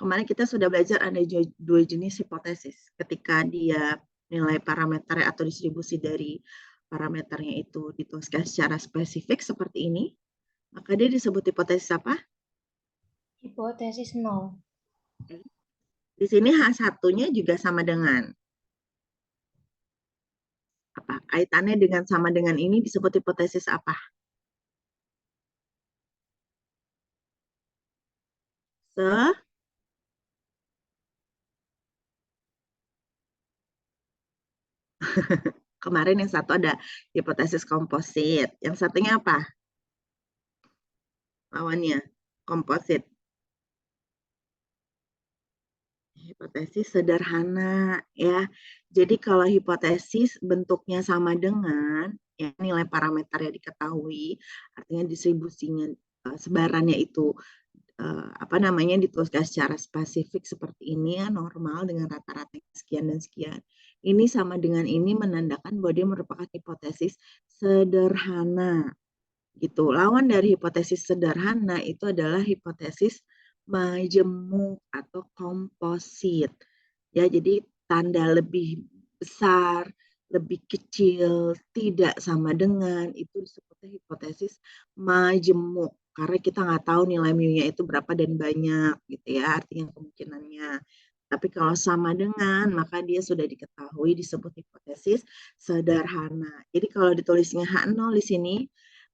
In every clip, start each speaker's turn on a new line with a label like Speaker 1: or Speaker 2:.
Speaker 1: kemarin kita sudah belajar ada dua jenis hipotesis. Ketika dia nilai parameter atau distribusi dari parameternya itu dituliskan secara spesifik seperti ini, maka dia disebut hipotesis apa?
Speaker 2: Hipotesis nol.
Speaker 1: Di sini H1-nya juga sama dengan apa? Kaitannya dengan sama dengan ini disebut hipotesis apa? Kemarin yang satu ada hipotesis komposit. Yang satunya apa? Lawannya, komposit. Hipotesis sederhana ya. Jadi kalau hipotesis bentuknya sama dengan ya, nilai parameter yang diketahui, artinya distribusinya sebarannya itu apa namanya dituliskan secara spesifik seperti ini ya, normal dengan rata-rata sekian dan sekian. Ini sama dengan ini menandakan bahwa dia merupakan hipotesis sederhana gitu. Lawan dari hipotesis sederhana itu adalah hipotesis majemuk atau komposit. Ya, jadi tanda lebih besar, lebih kecil, tidak sama dengan itu disebutnya hipotesis majemuk. Karena kita nggak tahu nilai mu-nya itu berapa dan banyak gitu ya, artinya kemungkinannya. Tapi kalau sama dengan, maka dia sudah diketahui disebut hipotesis sederhana. Jadi kalau ditulisnya H0 di sini,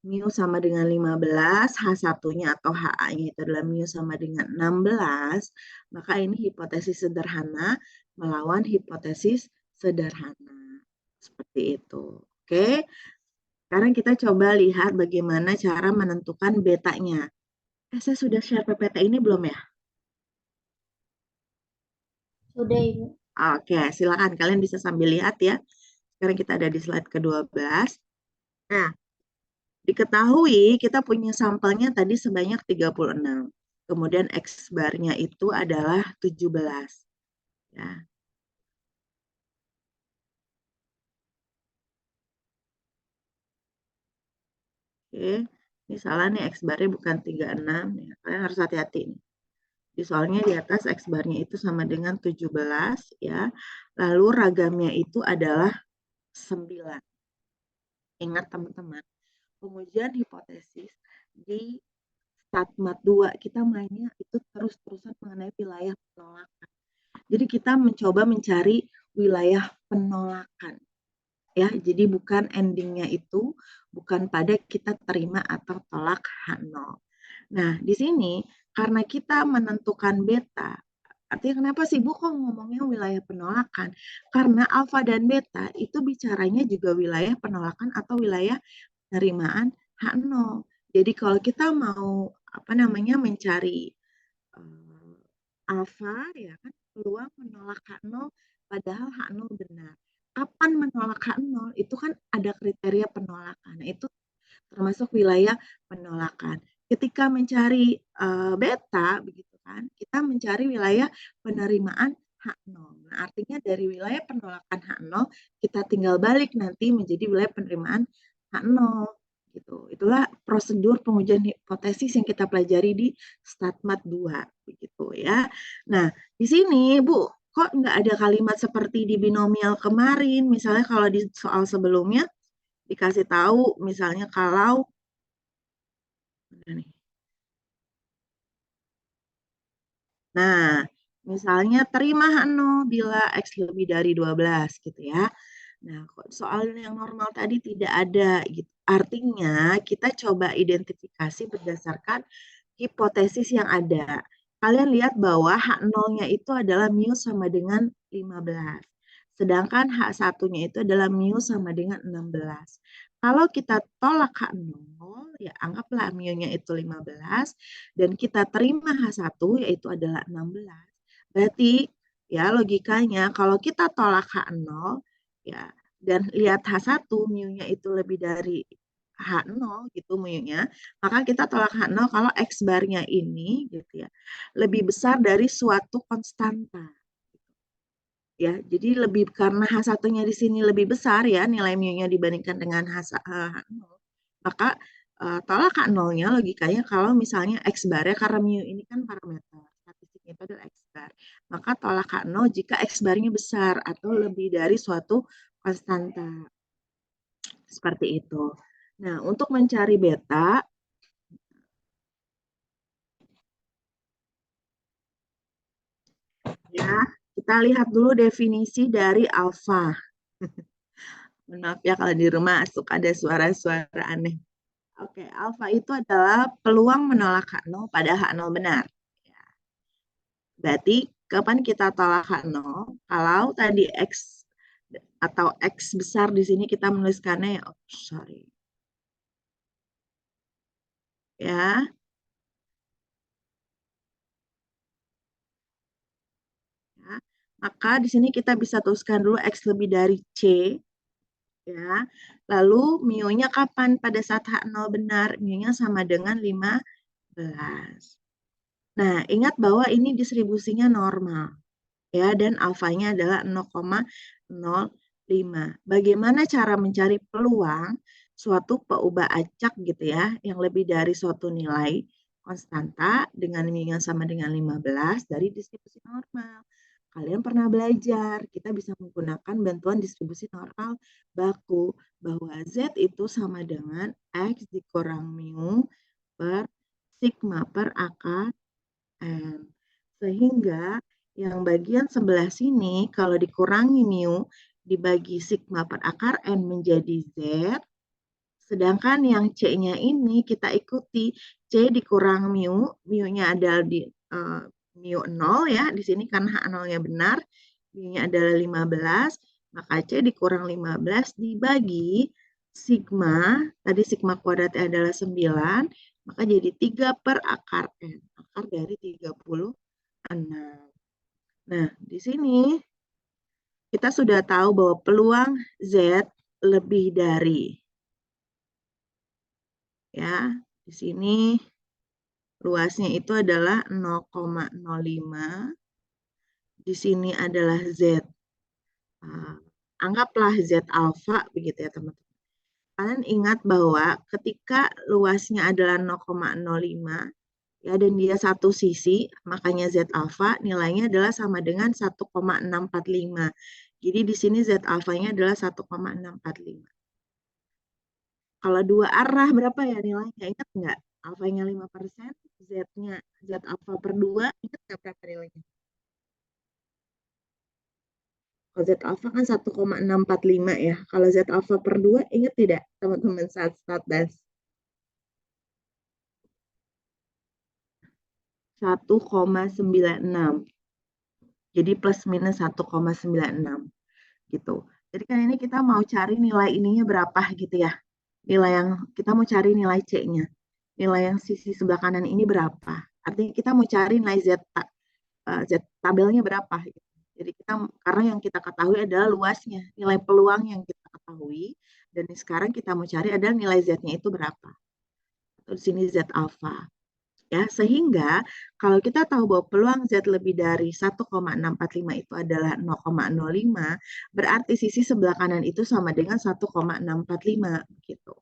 Speaker 1: mu sama dengan 15, H1-nya atau HA-nya itu adalah mu sama dengan 16, maka ini hipotesis sederhana melawan hipotesis sederhana. Seperti itu. Oke, sekarang kita coba lihat bagaimana cara menentukan betanya. Saya sudah share PPT ini belum ya?
Speaker 2: Sudah, Ibu.
Speaker 1: Oke, silakan kalian bisa sambil lihat ya. Sekarang kita ada di slide ke-12. Nah, diketahui kita punya sampelnya tadi sebanyak 36. Kemudian X barnya itu adalah 17. Ya. Oke, ini salah nih X barnya bukan 36. Ya. Kalian harus hati-hati nih. Di soalnya di atas X barnya itu sama dengan 17 ya. Lalu ragamnya itu adalah 9. Ingat teman-teman, pengujian hipotesis di StatMat 2 kita mainnya itu terus-terusan mengenai wilayah penolakan. Jadi kita mencoba mencari wilayah penolakan. Ya, jadi bukan endingnya itu bukan pada kita terima atau tolak H0. Nah, di sini karena kita menentukan beta, artinya kenapa sih Bu kok ngomongnya wilayah penolakan? Karena alfa dan beta itu bicaranya juga wilayah penolakan atau wilayah penerimaan H0. Jadi kalau kita mau apa namanya mencari alfa ya kan peluang menolak H0 padahal H0 benar. Kapan menolak H0 itu kan ada kriteria penolakan. Nah, itu termasuk wilayah penolakan. Ketika mencari beta begitu kan, kita mencari wilayah penerimaan H0. Nah, artinya dari wilayah penolakan H0 kita tinggal balik nanti menjadi wilayah penerimaan H0 gitu. Itulah prosedur pengujian hipotesis yang kita pelajari di StatMat 2 begitu ya. Nah, di sini Bu, kok nggak ada kalimat seperti di binomial kemarin? Misalnya kalau di soal sebelumnya dikasih tahu misalnya kalau nah, misalnya terima H0 bila X lebih dari 12 gitu ya. Nah, soal yang normal tadi tidak ada gitu. Artinya kita coba identifikasi berdasarkan hipotesis yang ada. Kalian lihat bahwa H0-nya itu adalah mu sama dengan 15. Sedangkan H1-nya itu adalah mu sama dengan 16. Kalau kita tolak H0, ya anggaplah mu-nya itu 15, dan kita terima H1, yaitu adalah 16. Berarti, ya logikanya, kalau kita tolak H0, ya dan lihat H1, mu-nya itu lebih dari H0 gitu mu-nya, maka kita tolak H0 kalau X barnya ini gitu ya, lebih besar dari suatu konstanta. Ya, jadi lebih karena H1-nya di sini lebih besar ya nilai mu-nya dibandingkan dengan H0, maka tolak H0-nya logikanya kalau misalnya X barnya karena mu ini kan parameter statistiknya itu adalah X Maka tolak H0 jika X barnya besar atau lebih dari suatu konstanta. Seperti itu. Nah, untuk mencari beta, ya, kita lihat dulu definisi dari alfa. Maaf ya kalau di rumah suka ada suara-suara aneh. Oke, alfa itu adalah peluang menolak H0 pada H0 benar. Berarti kapan kita tolak H0? Kalau tadi X atau X besar di sini kita menuliskannya, oh, sorry. Ya, ya. Maka di sini kita bisa tuliskan dulu X lebih dari C, ya. Lalu mu-nya kapan? Pada saat H0 benar, mu-nya sama dengan 15. Nah, ingat bahwa ini distribusinya normal, ya, dan alfanya adalah 0,05. Bagaimana cara mencari peluang suatu peubah acak gitu ya, yang lebih dari suatu nilai konstanta dengan mu-nya sama dengan 15 dari distribusi normal? Kalian pernah belajar, kita bisa menggunakan bantuan distribusi normal baku, bahwa Z itu sama dengan X dikurang mu per sigma per akar N. Sehingga yang bagian sebelah sini, kalau dikurangi mu, dibagi sigma per akar N menjadi Z, sedangkan yang C-nya ini kita ikuti, C dikurang mu-nya adalah di mu 0 ya, di sini karena H0-nya benar, mu-nya adalah 15, maka C dikurang 15 dibagi sigma, tadi sigma kuadratnya adalah 9, maka jadi 3 per akar N, akar dari 36. Nah, di sini kita sudah tahu bahwa peluang Z lebih dari, ya, di sini luasnya itu adalah 0,05. Di sini adalah Z. Anggaplah Z alfa begitu ya teman-teman. Kalian ingat bahwa ketika luasnya adalah 0,05 ya dan dia satu sisi, makanya Z alfa nilainya adalah sama dengan 1,645. Jadi di sini Z alfanya adalah 1,645. Kalau dua arah berapa ya nilainya? Ingat nggak? Alfanya 5%, Z-nya Z alfa per 2, ingat nggak berapa nilainya? Kalau Z alfa kan 1,645 ya. Kalau Z alfa per 2, ingat tidak teman-teman saat start das? 1,96. Jadi plus minus 1,96 gitu. Jadi kan ini kita mau cari nilai ininya berapa gitu ya. Nilai yang kita mau cari nilai C-nya. Nilai yang sisi sebelah kanan ini berapa? Artinya kita mau cari nilai Z tabelnya berapa gitu. Jadi kita karena yang kita ketahui adalah luasnya, nilai peluang yang kita ketahui dan sekarang kita mau cari adalah nilai Z-nya itu berapa. Atau di sini Z alfa. Ya, sehingga kalau kita tahu bahwa peluang Z lebih dari 1,645 itu adalah 0,05, berarti sisi sebelah kanan itu sama dengan 1,645 gitu.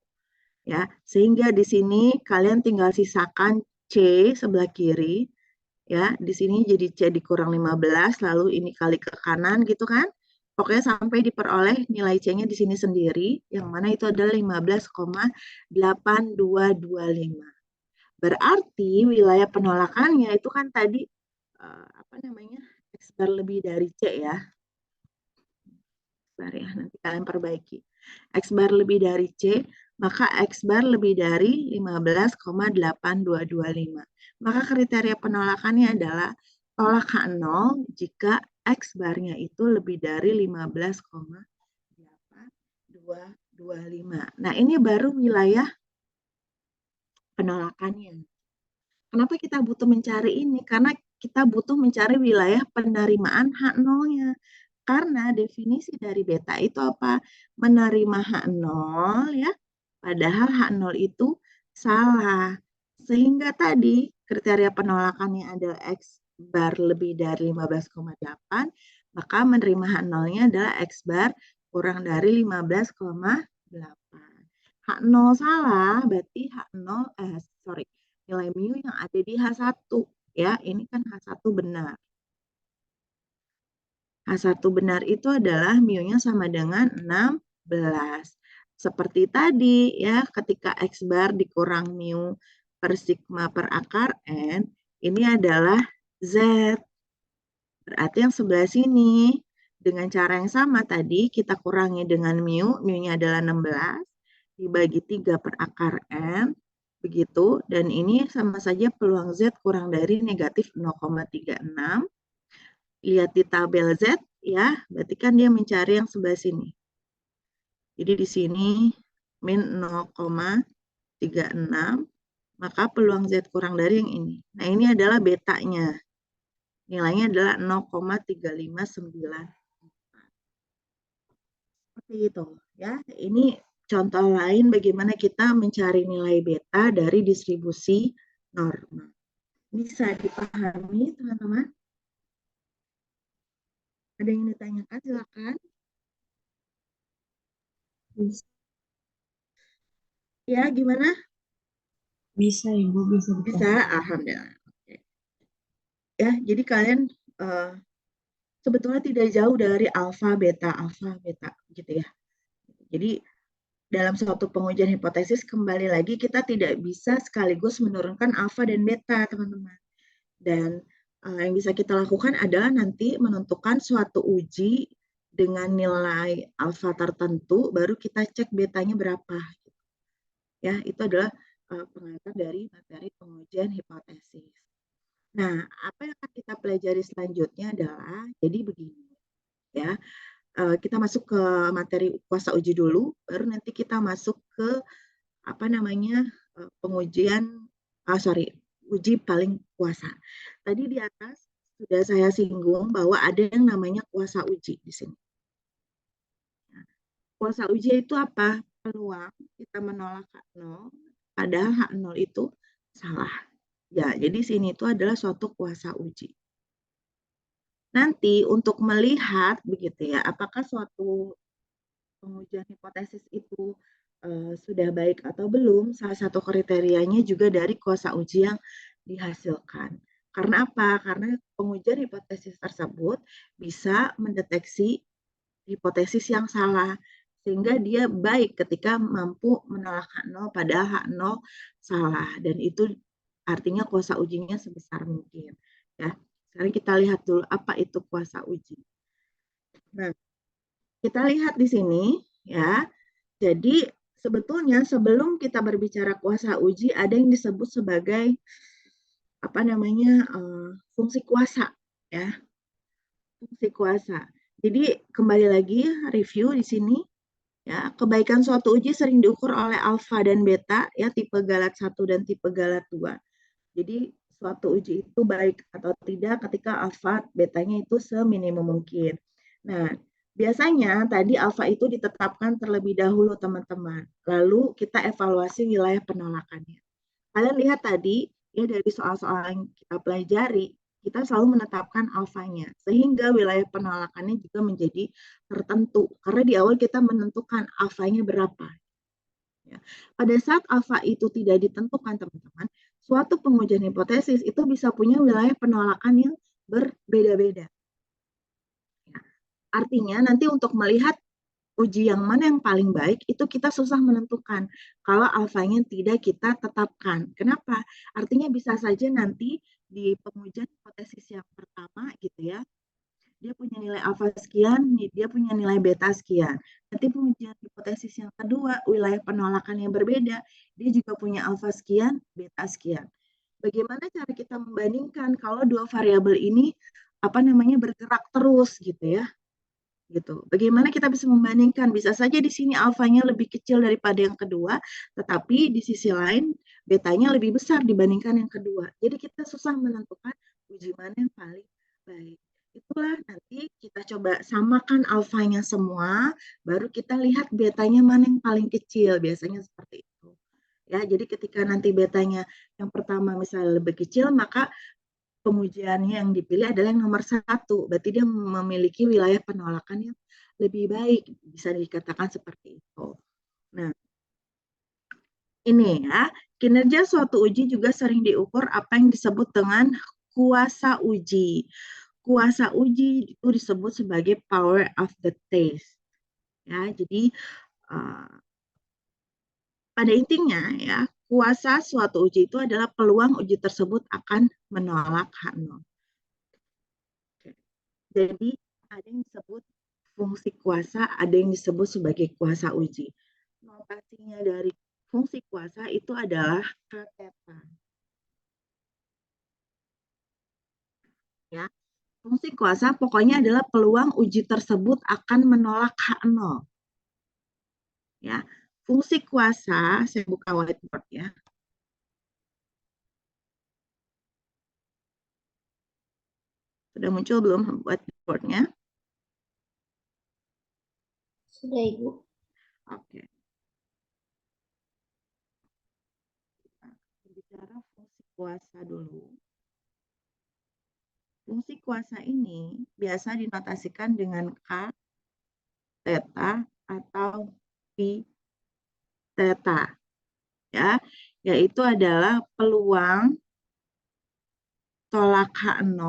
Speaker 1: Ya, sehingga di sini kalian tinggal sisakan C sebelah kiri. Ya, di sini jadi C dikurang 15, lalu ini kali ke kanan gitu kan. Pokoknya sampai diperoleh nilai C-nya di sini sendiri, yang mana itu adalah 15,8225. Berarti wilayah penolakannya itu kan tadi apa namanya? X bar lebih dari C ya. Bar ya, nanti kalian perbaiki. X bar lebih dari C, maka X bar lebih dari 15,8225. Maka kriteria penolakannya adalah tolak H0 jika X barnya itu lebih dari 15,8225. Nah, ini baru wilayah penolakannya. Kenapa kita butuh mencari ini? Karena kita butuh mencari wilayah penerimaan H0-nya. Karena definisi dari beta itu apa? Menerima H0 ya, padahal H0 itu salah. Sehingga tadi kriteria penolakannya adalah X bar lebih dari 15,8, maka menerima H0-nya adalah X bar kurang dari 15,8. H0 salah, berarti H0, sorry, nilai mu yang ada di H1 ya, ini kan H1 benar. H1 benar itu adalah mu-nya sama dengan 16. Seperti tadi ya, ketika X bar dikurang mu per sigma per akar N, ini adalah Z. Berarti yang sebelah sini, dengan cara yang sama tadi, kita kurangi dengan mu-nya adalah 16, dibagi 3 per akar N, begitu, dan ini sama saja peluang Z kurang dari negatif 0,36. Lihat di tabel Z, ya, berarti kan dia mencari yang sebelah sini. Jadi di sini min 0,36, maka peluang Z kurang dari yang ini. Nah, ini adalah betanya. Nilainya adalah 0,359. Seperti itu, ya. Ini contoh lain bagaimana kita mencari nilai beta dari distribusi norma. Bisa dipahami, teman-teman? Ada yang ditanyakan, silakan.
Speaker 2: Bisa,
Speaker 1: Ya, gimana?
Speaker 2: bisa Ibu, bisa
Speaker 1: Bisa,
Speaker 2: dipahami.
Speaker 1: alhamdulillah. Oke. Ya, jadi kalian sebetulnya tidak jauh dari alfa beta gitu ya. Jadi dalam suatu pengujian hipotesis kembali lagi kita tidak bisa sekaligus menurunkan alfa dan beta, teman-teman. Dan yang bisa kita lakukan adalah nanti menentukan suatu uji dengan nilai alfa tertentu, baru kita cek betanya berapa. Ya, itu adalah pengantar dari materi pengujian hipotesis. Nah, apa yang akan kita pelajari selanjutnya adalah, jadi begini, ya, kita masuk ke materi kuasa uji dulu, baru nanti kita masuk ke apa namanya pengujian, uji paling kuasa. Tadi di atas sudah saya singgung bahwa ada yang namanya kuasa uji di sini. Kuasa uji itu apa? Peluang kita menolak H0, padahal H0 itu salah. Ya, jadi sini itu adalah suatu kuasa uji. Nanti untuk melihat begitu ya, apakah suatu pengujian hipotesis itu sudah baik atau belum, salah satu kriterianya juga dari kuasa uji yang dihasilkan. Karena apa? Karena pengujian hipotesis tersebut bisa mendeteksi hipotesis yang salah, sehingga dia baik ketika mampu menolak H0 padahal H0 salah, dan itu artinya kuasa ujinya sebesar mungkin. Ya, sekarang kita lihat dulu apa itu kuasa uji. Nah, kita lihat di sini ya. Jadi sebetulnya sebelum kita berbicara kuasa uji ada yang disebut sebagai apa namanya fungsi kuasa ya, fungsi kuasa. Jadi kembali lagi review di sini ya, kebaikan suatu uji sering diukur oleh alfa dan beta ya, tipe Galat 1 dan tipe Galat 2. Jadi suatu uji itu baik atau tidak ketika alfa betanya itu seminimum mungkin. Nah, biasanya tadi alfa itu ditetapkan terlebih dahulu, teman-teman. Lalu kita evaluasi wilayah penolakannya. Kalian lihat tadi, ya dari soal-soal yang kita pelajari, kita selalu menetapkan alfanya. Sehingga wilayah penolakannya juga menjadi tertentu. Karena di awal kita menentukan alfanya berapa. Ya. Pada saat alfa itu tidak ditentukan, teman-teman, suatu pengujian hipotesis itu bisa punya wilayah penolakan yang berbeda-beda. Ya. Artinya nanti untuk melihat uji yang mana yang paling baik itu kita susah menentukan kalau alfanya tidak kita tetapkan. Kenapa? Artinya bisa saja nanti di pengujian hipotesis yang pertama gitu ya, dia punya nilai alfa sekian, dia punya nilai beta sekian. Nanti pengujian hipotesis yang kedua, wilayah penolakan yang berbeda, dia juga punya alfa sekian, beta sekian. Bagaimana cara kita membandingkan kalau dua variabel ini apa namanya bergerak terus gitu ya? Gitu. Bagaimana kita bisa membandingkan? Bisa saja di sini alfanya lebih kecil daripada yang kedua, tetapi di sisi lain betanya lebih besar dibandingkan yang kedua. Jadi kita susah menentukan uji mana yang paling baik. Itulah nanti kita coba samakan alfanya semua, baru kita lihat betanya mana yang paling kecil. Biasanya seperti itu. Ya, jadi ketika nanti betanya yang pertama misalnya lebih kecil, maka pengujiannya yang dipilih adalah yang nomor 1. Berarti dia memiliki wilayah penolakan yang lebih baik. Bisa dikatakan seperti itu. Nah, ini ya, kinerja suatu uji juga sering diukur apa yang disebut dengan kuasa uji. kuasa uji itu disebut sebagai power of the test. Ya, jadi pada intinya ya, kuasa suatu uji itu adalah peluang uji tersebut akan menolak H0. Jadi ada yang disebut fungsi kuasa, ada yang disebut sebagai kuasa uji. Notasinya dari fungsi kuasa itu adalah K theta. Ya, fungsi kuasa pokoknya adalah peluang uji tersebut akan menolak H0. Ya, fungsi kuasa, saya buka whiteboard ya. Sudah muncul belum whiteboardnya?
Speaker 2: Sudah, Ibu.
Speaker 1: Oke. Bicara fungsi kuasa dulu. Fungsi kuasa ini biasa dinotasikan dengan K theta atau pi theta, ya, yaitu adalah peluang tolak H0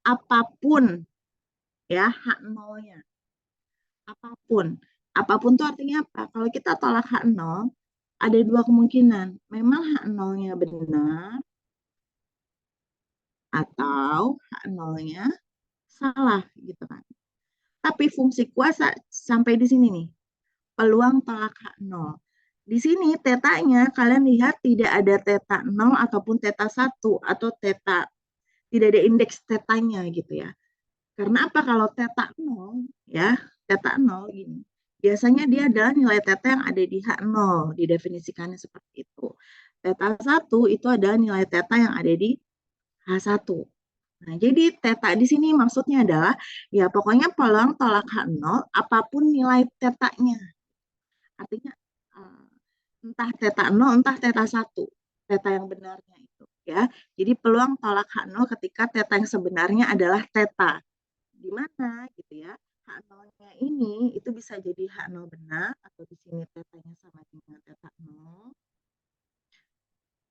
Speaker 1: apapun, ya, H0-nya. Apapun. Apapun itu artinya apa? Kalau kita tolak H0, ada dua kemungkinan. Memang H0-nya benar atau H0-nya salah gitu kan. Tapi fungsi kuasa sampai di sini nih. Peluang tolak H0. Di sini tetanya kalian lihat tidak ada teta 0 ataupun teta 1 atau teta, tidak ada indeks tetanya gitu ya. Karena apa? Kalau teta 0 ya, teta 0 gini. Biasanya dia adalah nilai teta yang ada di H0, didefinisikannya seperti itu. Teta 1 itu adalah nilai teta yang ada di H1. Nah, jadi teta di sini maksudnya adalah ya pokoknya peluang tolak H0 apapun nilai tetanya. Artinya entah teta 0, entah teta 1. Teta yang benarnya itu ya. Jadi peluang tolak H0 ketika teta yang sebenarnya adalah teta. Di mana gitu ya? H0-nya ini itu bisa jadi H0 benar atau di sini tetanya sama dengan teta 0.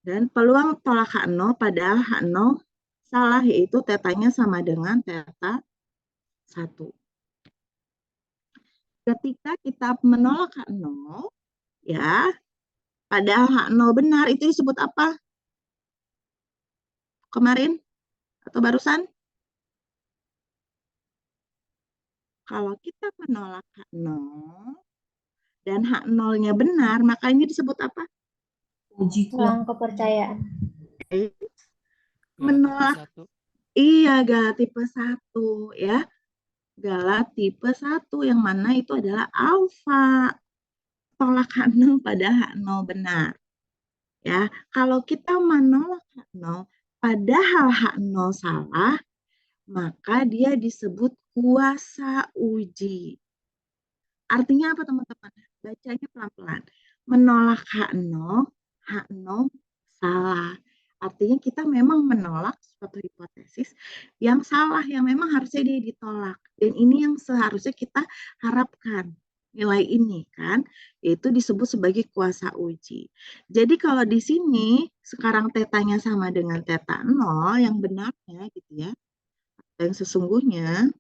Speaker 1: Dan peluang tolak H0 padahal H0 salah, yaitu tetanya sama dengan teta 1. Ketika kita menolak H0, ya, padahal H0 benar, itu disebut apa? Kemarin atau barusan? Kalau kita menolak H0 dan H0-nya benar, maka ini disebut apa?
Speaker 2: Uji kurang kepercayaan.
Speaker 1: Menolak. Iya, Gala tipe 1 ya. Gala tipe 1 yang mana itu adalah alfa. Tolak H0 pada H0 benar. Ya, kalau kita menolak H0 padahal H0 salah, maka dia disebut kuasa uji. Artinya apa teman-teman? Bacanya pelan-pelan. Menolak H0, H0 salah. Artinya kita memang menolak suatu hipotesis yang salah, yang memang harusnya dia ditolak. Dan ini yang seharusnya kita harapkan. Nilai ini kan, yaitu disebut sebagai kuasa uji. Jadi kalau di sini sekarang tetanya sama dengan teta 0 yang benarnya gitu ya, yang sesungguhnya,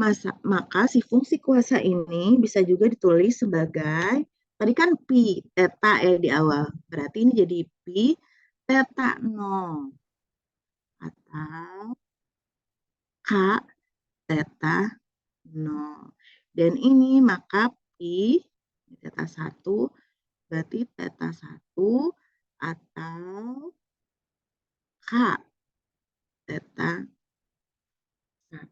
Speaker 1: maka si fungsi kuasa ini bisa juga ditulis sebagai, tadi kan pi teta ya di awal, berarti ini jadi pi teta 0 atau k teta 0. Dan ini maka pi teta 1 berarti teta 1 atau k teta 1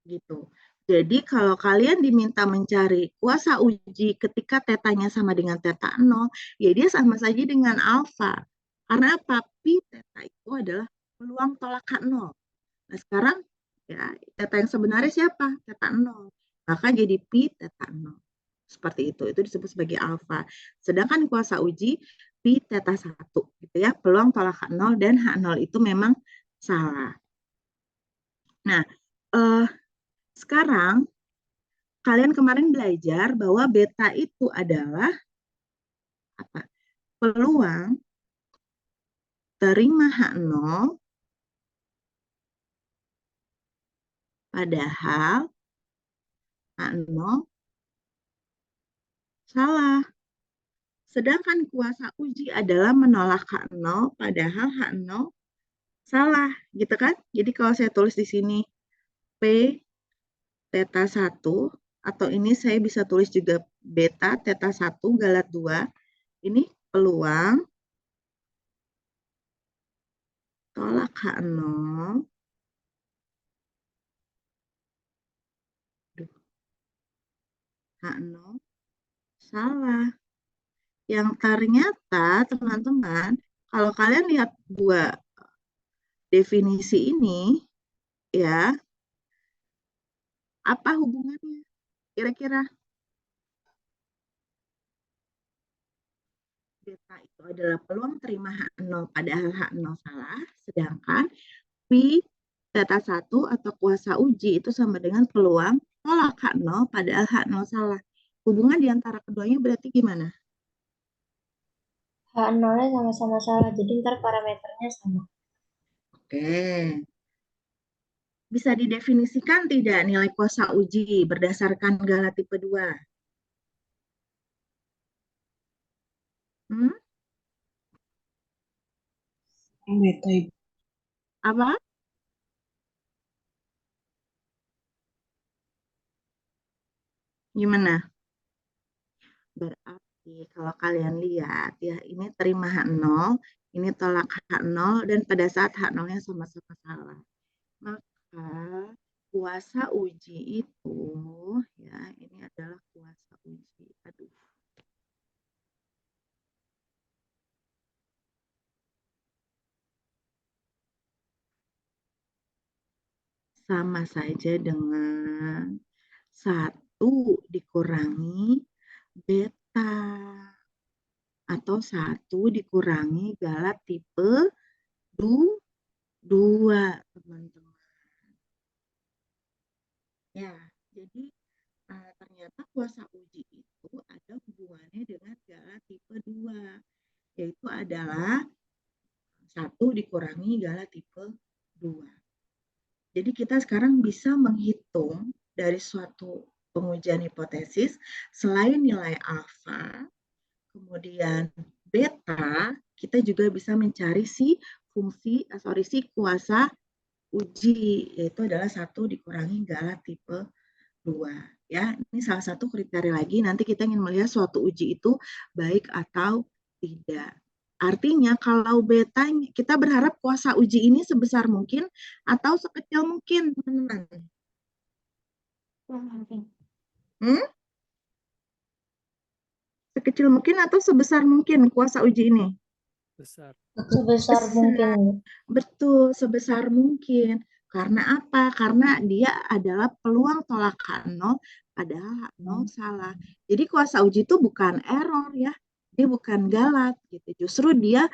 Speaker 1: gitu. Jadi kalau kalian diminta mencari kuasa uji ketika tetanya sama dengan teta 0, ya dia sama saja dengan alfa. Karena apa? Pi teta itu adalah peluang tolak H0. Nah sekarang ya teta yang sebenarnya siapa? Teta 0. Maka jadi pi teta 0. Seperti itu disebut sebagai alfa. Sedangkan kuasa uji pi teta 1 gitu ya. Peluang tolak H0 dan H0 itu memang salah. Nah, sekarang kalian kemarin belajar bahwa beta itu adalah apa? Peluang terima H0, padahal H0 salah. Sedangkan kuasa uji adalah menolak H0, padahal H0 salah, gitu kan? Jadi kalau saya tulis di sini P theta 1, atau ini saya bisa tulis juga beta theta 1 galat 2, ini peluang tolak H0 H0 salah. Yang ternyata teman-teman, kalau kalian lihat dua definisi ini, ya, apa hubungannya? Kira-kira beta itu adalah peluang terima H0 padahal H0 salah, sedangkan Pi theta 1 atau kuasa uji itu sama dengan peluang tolak H0 padahal H0 salah. Hubungan di antara keduanya berarti gimana?
Speaker 2: H0-nya sama-sama salah, jadi ntar parameternya sama.
Speaker 1: Oke. Bisa didefinisikan tidak nilai kuasa uji berdasarkan Gala tipe 2? Hmm?
Speaker 3: Beta, Ibu.
Speaker 1: Apa? Gimana? Berarti kalau kalian lihat ya, ini terima H0, ini tolak H0, dan pada saat H0-nya sama-sama salah. Maka kuasa uji itu, ya, ini adalah kuasa uji. Aduh. Sama saja dengan 1 dikurangi beta atau 1 dikurangi Gala tipe 2, teman-teman. Ya, jadi ternyata kuasa uji itu ada hubungannya dengan Gala tipe 2, yaitu adalah 1 dikurangi Gala tipe 2. Jadi kita sekarang bisa menghitung dari suatu pengujian hipotesis, selain nilai alfa, kemudian beta, kita juga bisa mencari si kuasa uji, yaitu adalah 1 dikurangi Gala tipe 2. Ya, ini salah satu kriteria lagi, nanti kita ingin melihat suatu uji itu baik atau tidak. Artinya kalau beta, kita berharap kuasa uji ini sebesar mungkin atau sekecil mungkin, teman-teman. Hmm? Sekecil mungkin atau sebesar mungkin kuasa uji ini?
Speaker 2: Sebesar mungkin.
Speaker 1: Betul, sebesar mungkin. Karena apa? Karena dia adalah peluang tolak H0, padahal H0 salah. Jadi kuasa uji itu bukan error ya, dia bukan galat gitu. Justru dia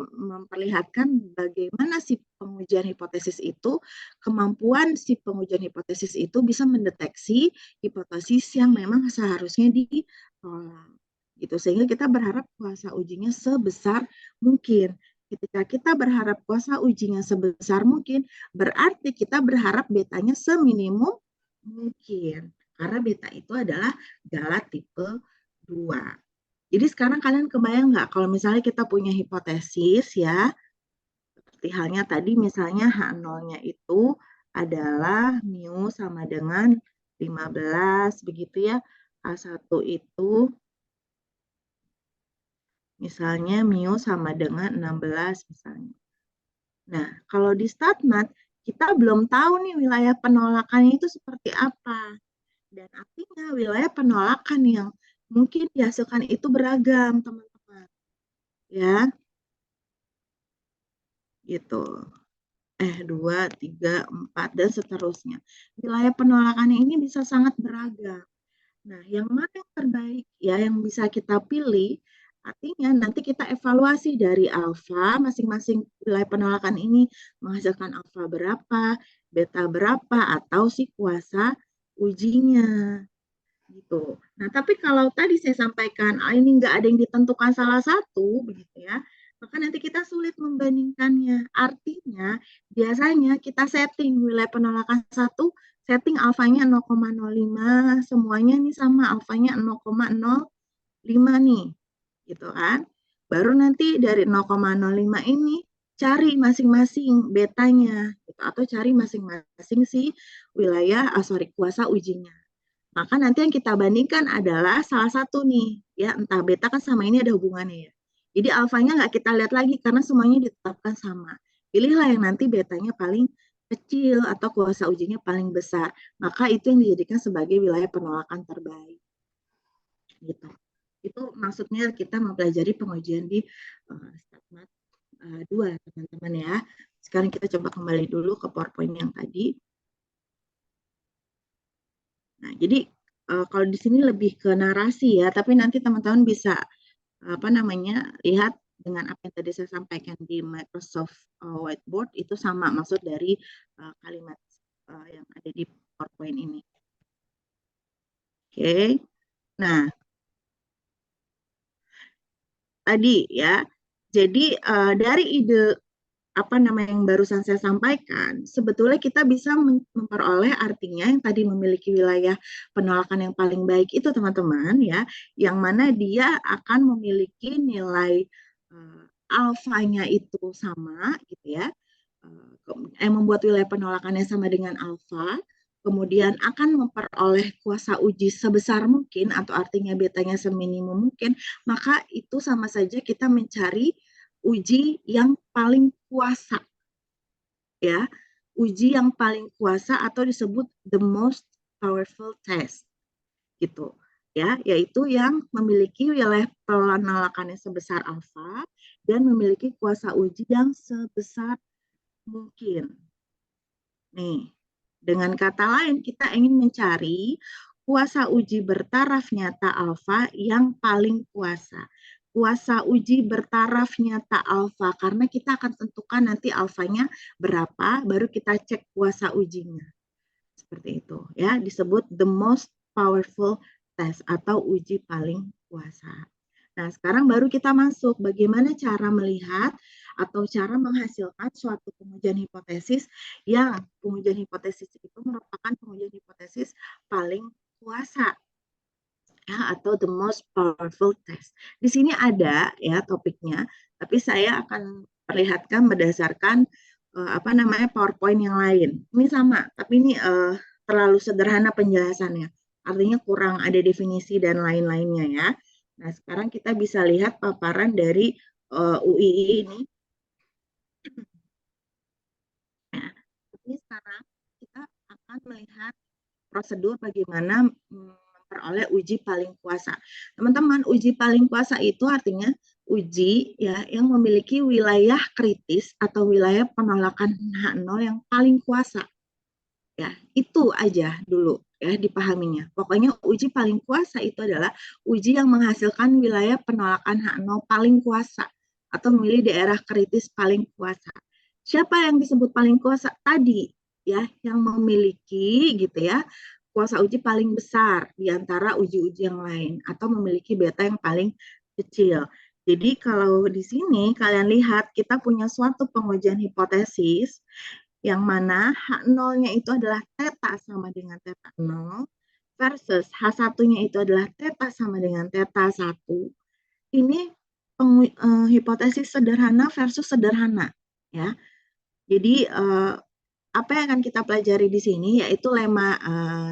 Speaker 1: memperlihatkan bagaimana si pengujian hipotesis itu, kemampuan si pengujian hipotesis itu bisa mendeteksi hipotesis yang memang seharusnya ditolak. Gitu. Sehingga kita berharap kuasa ujinya sebesar mungkin. Ketika kita berharap kuasa ujinya sebesar mungkin, berarti kita berharap betanya seminimum mungkin. Karena beta itu adalah Gala tipe 2. Jadi sekarang kalian kebayang nggak kalau misalnya kita punya hipotesis ya, seperti halnya tadi misalnya H0-nya itu adalah mu sama dengan 15 begitu ya. H1 itu misalnya mu sama dengan 16 misalnya. Nah, kalau di StatMat, kita belum tahu nih wilayah penolakannya itu seperti apa. Dan artinya wilayah penolakan yang mungkin dihasilkan itu beragam, teman-teman. Ya, gitu. 2, 3, 4, dan seterusnya. Wilayah penolakannya ini bisa sangat beragam. Nah, yang mana yang terbaik ya yang bisa kita pilih, artinya nanti kita evaluasi dari alfa, masing-masing wilayah penolakan ini menghasilkan alfa berapa, beta berapa, atau si kuasa ujinya. Gitu. Nah, tapi kalau tadi saya sampaikan, ini nggak ada yang ditentukan salah satu, begitu ya. maka nanti kita sulit membandingkannya. Artinya, biasanya kita setting wilayah penolakan 1, setting alfanya 0,05, semuanya nih sama, alfanya 0,05 nih, gitu kan. Baru nanti dari 0,05 ini, cari masing-masing betanya, gitu, atau cari masing-masing si wilayah, kuasa ujinya. Maka nanti yang kita bandingkan adalah salah satu nih, ya entah beta kan sama ini ada hubungannya ya. Jadi alfanya nggak kita lihat lagi karena semuanya ditetapkan sama. Pilihlah yang nanti betanya paling kecil atau kuasa ujinya paling besar. Maka itu yang dijadikan sebagai wilayah penolakan terbaik. Gitu. Itu maksudnya kita mempelajari pengujian di Statmat 2, teman-teman ya. Sekarang kita coba kembali dulu ke PowerPoint yang tadi. Nah, jadi kalau di sini lebih ke narasi ya, tapi nanti teman-teman bisa lihat dengan apa yang tadi saya sampaikan di Microsoft Whiteboard itu sama maksud dari kalimat yang ada di PowerPoint ini. Oke. Nah, tadi ya. Jadi dari ide yang barusan saya sampaikan, sebetulnya kita bisa memperoleh artinya yang tadi memiliki wilayah penolakan yang paling baik itu teman-teman ya, yang mana dia akan memiliki nilai alfanya itu sama gitu ya, yang membuat wilayah penolakannya sama dengan alfa, kemudian akan memperoleh kuasa uji sebesar mungkin atau artinya betanya seminimum mungkin, maka itu sama saja kita mencari uji yang paling kuasa, ya, uji yang paling kuasa atau disebut the most powerful test, gitu, ya, yaitu yang memiliki wilayah penolakannya sebesar alfa dan memiliki kuasa uji yang sebesar mungkin. Nih, dengan kata lain kita ingin mencari kuasa uji bertaraf nyata alfa yang paling kuasa. Kuasa uji bertaraf nyata alfa, karena kita akan tentukan nanti alfanya berapa, baru kita cek kuasa ujinya. Seperti itu ya, disebut the most powerful test atau uji paling kuasa. Nah, sekarang baru kita masuk bagaimana cara melihat atau cara menghasilkan suatu pengujian hipotesis yang pengujian hipotesis itu merupakan pengujian hipotesis paling kuasa ya, atau the most powerful test. Di sini ada ya topiknya, tapi saya akan perlihatkan berdasarkan PowerPoint yang lain. Ini sama, tapi ini terlalu sederhana penjelasannya. Artinya kurang ada definisi dan lain-lainnya ya. Nah, sekarang kita bisa lihat paparan dari UII ini. Nah, ini sekarang kita akan melihat prosedur bagaimana memperoleh uji paling kuasa. Teman-teman, uji paling kuasa itu artinya uji ya yang memiliki wilayah kritis atau wilayah penolakan H0 yang paling kuasa. Ya, itu aja dulu ya dipahaminya. Pokoknya uji paling kuasa itu adalah uji yang menghasilkan wilayah penolakan H0 paling kuasa atau memilih daerah kritis paling kuasa. Siapa yang disebut paling kuasa tadi? Ya, yang memiliki gitu ya kuasa uji paling besar di antara uji-uji yang lain atau memiliki beta yang paling kecil. Jadi kalau di sini kalian lihat kita punya suatu pengujian hipotesis yang mana H0-nya itu adalah theta sama dengan theta 0 versus H1-nya itu adalah theta sama dengan theta 1. Ini hipotesis sederhana versus sederhana ya. Jadi apa yang akan kita pelajari di sini yaitu lemma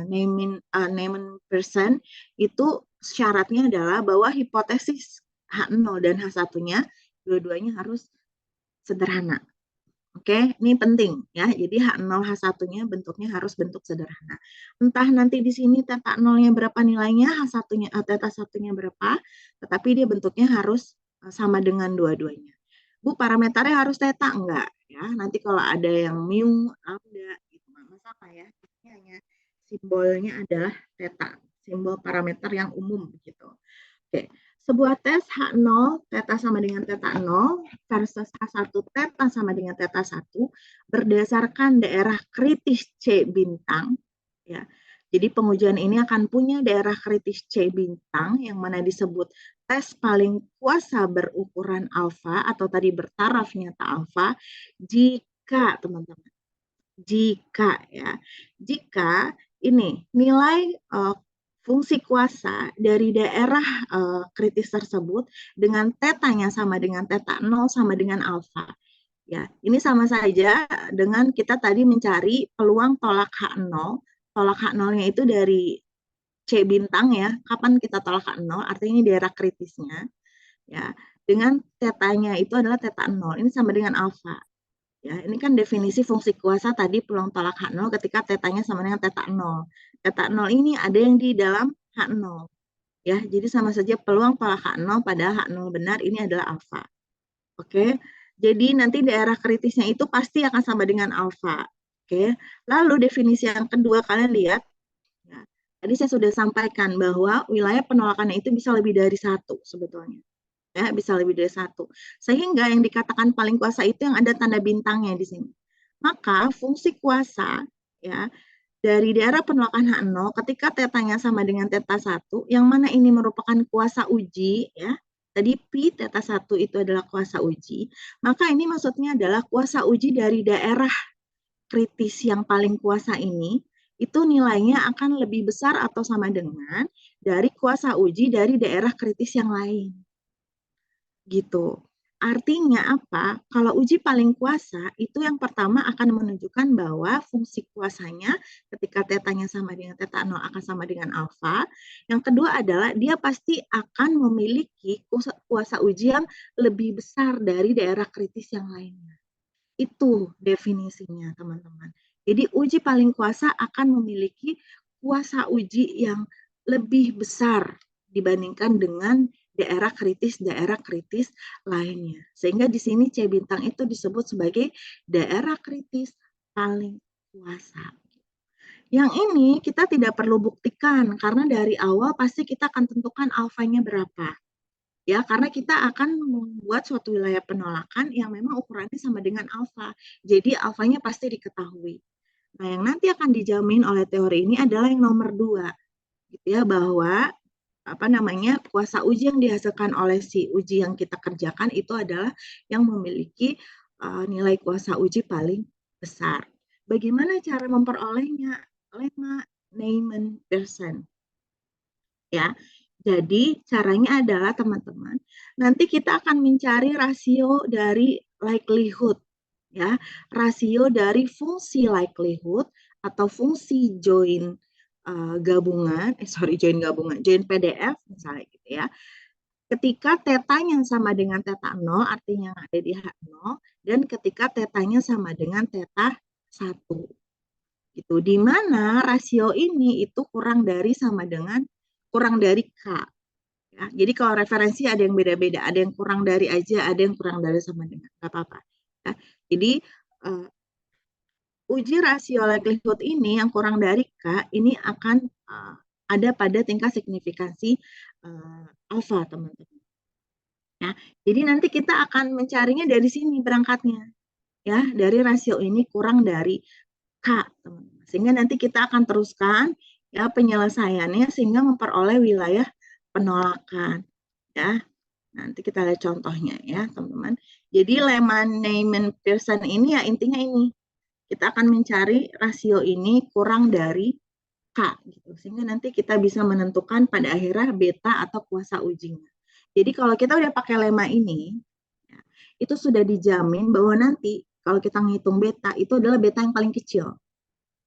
Speaker 1: Neyman Pearson itu syaratnya adalah bahwa hipotesis H0 dan H1-nya dua-duanya harus sederhana. Oke, ini penting ya. Jadi H0 H1-nya bentuknya harus bentuk sederhana. Entah nanti di sini theta 0-nya berapa nilainya, H1-nya theta 1-nya berapa, tetapi dia bentuknya harus sama dengan dua-duanya. Bu, parameternya harus theta enggak ya. Nanti kalau ada yang mu, lambda gitu masalah ya. Ini hanya simbolnya adalah theta, simbol parameter yang umum gitu. Oke. Sebuah tes H0 theta sama dengan theta 0 versus H1 theta sama dengan theta 1 berdasarkan daerah kritis C bintang ya. Jadi pengujian ini akan punya daerah kritis C bintang yang mana disebut tes paling kuasa berukuran alfa atau tadi bertaraf nyata alfa jika teman-teman, jika ini nilai fungsi kuasa dari daerah kritis tersebut dengan tetanya sama dengan teta 0 sama dengan alfa. Ya, ini sama saja dengan kita tadi mencari peluang tolak H0. Tolak H0-nya itu dari C bintang ya. Kapan kita tolak H0? Artinya ini daerah kritisnya. Ya, dengan tetanya itu adalah teta 0. Ini sama dengan alfa. Ya, ini kan definisi fungsi kuasa tadi peluang tolak H0 ketika tetanya sama dengan teta 0. Teta 0 ini ada yang di dalam H0. Ya, jadi sama saja peluang tolak H0 pada H0 benar ini adalah alfa. Oke. Jadi nanti daerah kritisnya itu pasti akan sama dengan alfa. Oke. Lalu definisi yang kedua kalian lihat ya. Tadi saya sudah sampaikan bahwa wilayah penolakannya itu bisa lebih dari satu sebetulnya. Ya, bisa lebih dari satu. Sehingga yang dikatakan paling kuasa itu yang ada tanda bintangnya di sini. Maka fungsi kuasa ya dari daerah penolakan H0 ketika tetanya sama dengan teta 1, yang mana ini merupakan kuasa uji ya. Tadi pi teta 1 itu adalah kuasa uji, maka ini maksudnya adalah kuasa uji dari daerah kritis yang paling kuasa ini itu nilainya akan lebih besar atau sama dengan dari kuasa uji dari daerah kritis yang lain. Gitu. Artinya apa? Kalau uji paling kuasa, itu yang pertama akan menunjukkan bahwa fungsi kuasanya ketika tetanya sama dengan teta 0 akan sama dengan alfa. Yang kedua adalah dia pasti akan memiliki kuasa uji yang lebih besar dari daerah kritis yang lainnya. Itu definisinya, teman-teman. Jadi uji paling kuasa akan memiliki kuasa uji yang lebih besar dibandingkan dengan daerah kritis lainnya. Sehingga di sini C bintang itu disebut sebagai daerah kritis paling kuasa. Yang ini kita tidak perlu buktikan karena dari awal pasti kita akan tentukan alfanya berapa. Ya, karena kita akan membuat suatu wilayah penolakan yang memang ukurannya sama dengan alfa. Jadi alfanya pasti diketahui. Nah, yang nanti akan dijamin oleh teori ini adalah yang nomor 2, gitu ya, bahwa apa namanya kuasa uji yang dihasilkan oleh si uji yang kita kerjakan itu adalah yang memiliki nilai kuasa uji paling besar. Bagaimana cara memperolehnya? Lemma Neyman-Pearson. Ya, jadi caranya adalah teman-teman, nanti kita akan mencari rasio dari likelihood, ya, rasio dari fungsi likelihood atau fungsi join gabungan, join PDF misalnya gitu ya. Ketika tetanya sama dengan teta 0, artinya yang ada di H0, dan ketika tetanya sama dengan teta 1. Gitu. Di mana rasio ini itu kurang dari K. Ya. Jadi kalau referensi ada yang beda-beda, ada yang kurang dari aja, ada yang kurang dari sama dengan, nggak apa-apa. Ya. Jadi uji rasio likelihood ini yang kurang dari K ini akan ada pada tingkat signifikansi alfa, teman-teman. Ya. Jadi nanti kita akan mencarinya dari sini berangkatnya. Ya, dari rasio ini kurang dari K, teman-teman. Sehingga nanti kita akan teruskan ya penyelesaiannya sehingga memperoleh wilayah penolakan. Ya, nanti kita lihat contohnya ya, teman-teman. Jadi Lehmann-Neyman-Pearson ini ya intinya ini. Kita akan mencari rasio ini kurang dari K gitu. Sehingga nanti kita bisa menentukan pada akhirnya beta atau kuasa ujinya. Jadi kalau kita udah pakai lemma ini, ya, itu sudah dijamin bahwa nanti kalau kita ngitung beta itu adalah beta yang paling kecil.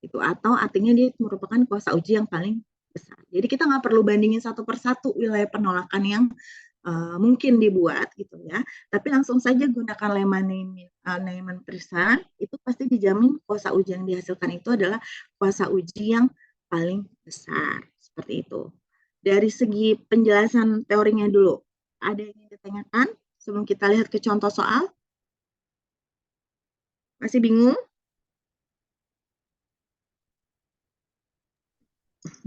Speaker 1: Itu atau artinya dia merupakan kuasa uji yang paling besar. Jadi kita nggak perlu bandingin satu persatu wilayah penolakan yang mungkin dibuat gitu ya, tapi langsung saja gunakan lemma Neyman-Pearson itu pasti dijamin kuasa uji yang dihasilkan itu adalah kuasa uji yang paling besar seperti itu. Dari segi penjelasan teorinya dulu, ada yang ingin ditanyakan sebelum kita lihat ke contoh soal? Masih bingung?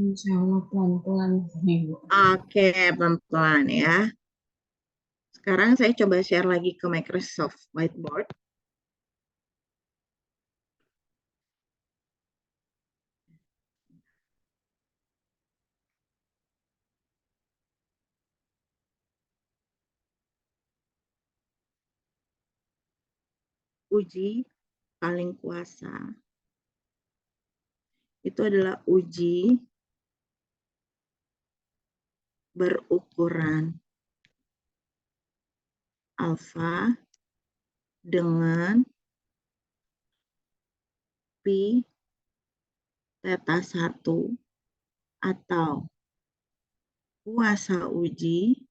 Speaker 2: Insya Allah pelan-pelan, Ibu.
Speaker 1: Oke, pelan-pelan ya. Sekarang saya coba share lagi ke Microsoft Whiteboard. uji paling kuasa itu adalah uji berukuran alfa dengan pi theta 1 atau kuasa uji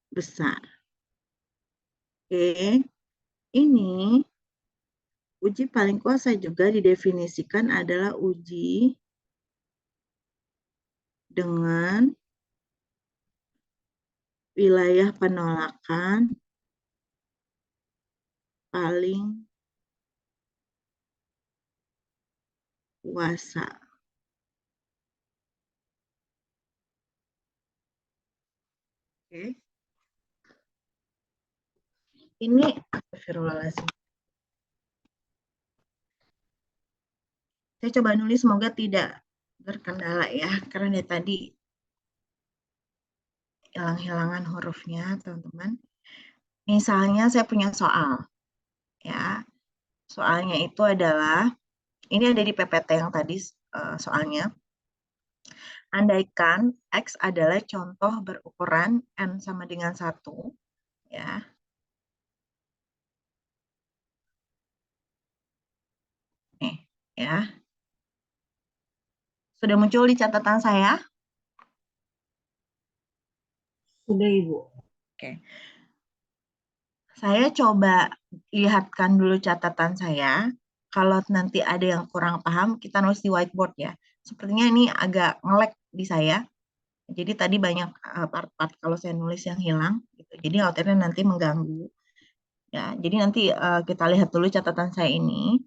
Speaker 1: terbesar. Oke, ini uji paling kuasa juga didefinisikan adalah uji dengan wilayah penolakan paling kuasa. Oke. Ini astagfirullahaladzim. Saya coba nulis semoga tidak berkendala ya, karena dari tadi hilang-hilangan hurufnya, teman-teman. Misalnya saya punya soal, ya. Soalnya itu adalah, ini ada di PPT yang tadi soalnya. Andaikan X adalah contoh berukuran N sama dengan 1, ya. Nih, ya. Sudah muncul di catatan saya?
Speaker 2: Sudah, Ibu.
Speaker 1: Oke. Saya coba lihatkan dulu catatan saya. Kalau nanti ada yang kurang paham, kita nulis di whiteboard ya. Sepertinya ini agak nge-lag di saya. Jadi tadi banyak part-part kalau saya nulis yang hilang. Gitu. Jadi khawatirnya nanti mengganggu. Ya, jadi nanti kita lihat dulu catatan saya ini.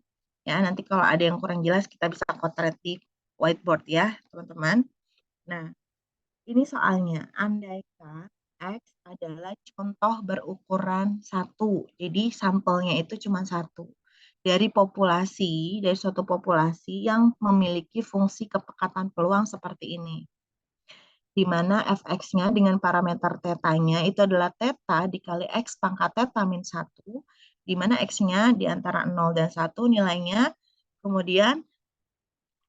Speaker 1: Ya, nanti kalau ada yang kurang jelas kita bisa kotret di whiteboard ya, teman-teman. Nah, ini soalnya, andaikan X adalah contoh berukuran 1. Jadi sampelnya itu cuma 1. Dari suatu populasi yang memiliki fungsi kepekatan peluang seperti ini. Di mana fx-nya dengan parameter θ-nya itu adalah θ dikali x pangkat θ min 1, di mana x-nya di antara 0 dan 1 nilainya, kemudian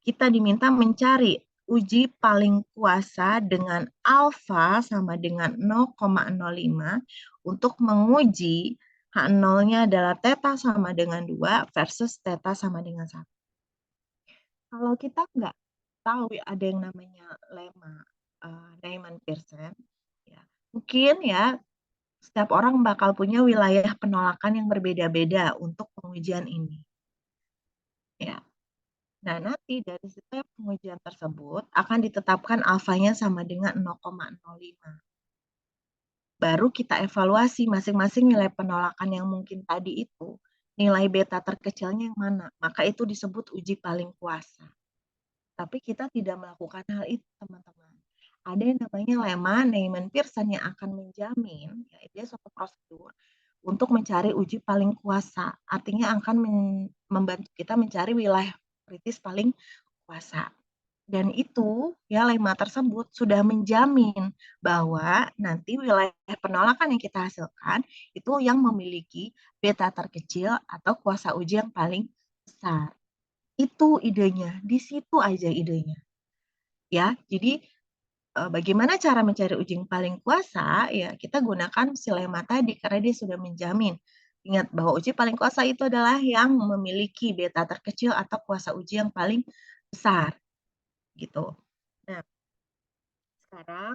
Speaker 1: kita diminta mencari uji paling kuasa dengan alfa sama dengan 0,05 untuk menguji H0-nya adalah θ sama dengan 2 versus θ sama dengan 1. Kalau kita nggak tahu ada yang namanya lemma Neyman-Pearson, ya, mungkin ya setiap orang bakal punya wilayah penolakan yang berbeda-beda untuk pengujian ini. Ya. Nah, nanti dari setiap pengujian tersebut akan ditetapkan alfanya sama dengan 0,05. Baru kita evaluasi masing-masing nilai penolakan yang mungkin tadi itu, nilai beta terkecilnya yang mana. Maka itu disebut uji paling kuasa. Tapi kita tidak melakukan hal itu, teman-teman. Ada yang namanya lemma Neyman-Pearson yang akan menjamin, ya, itu suatu prosedur untuk mencari uji paling kuasa. Artinya akan membantu kita mencari wilayah kritis paling kuasa. Dan itu, ya, lemma tersebut sudah menjamin bahwa nanti wilayah penolakan yang kita hasilkan itu yang memiliki beta terkecil atau kuasa uji yang paling besar. Itu idenya, di situ aja idenya. Ya, jadi bagaimana cara mencari uji yang paling kuasa? Ya, kita gunakan si lemma tadi karena dia sudah menjamin. Ingat bahwa uji paling kuasa itu adalah yang memiliki beta terkecil atau kuasa uji yang paling besar. Gitu. Nah, sekarang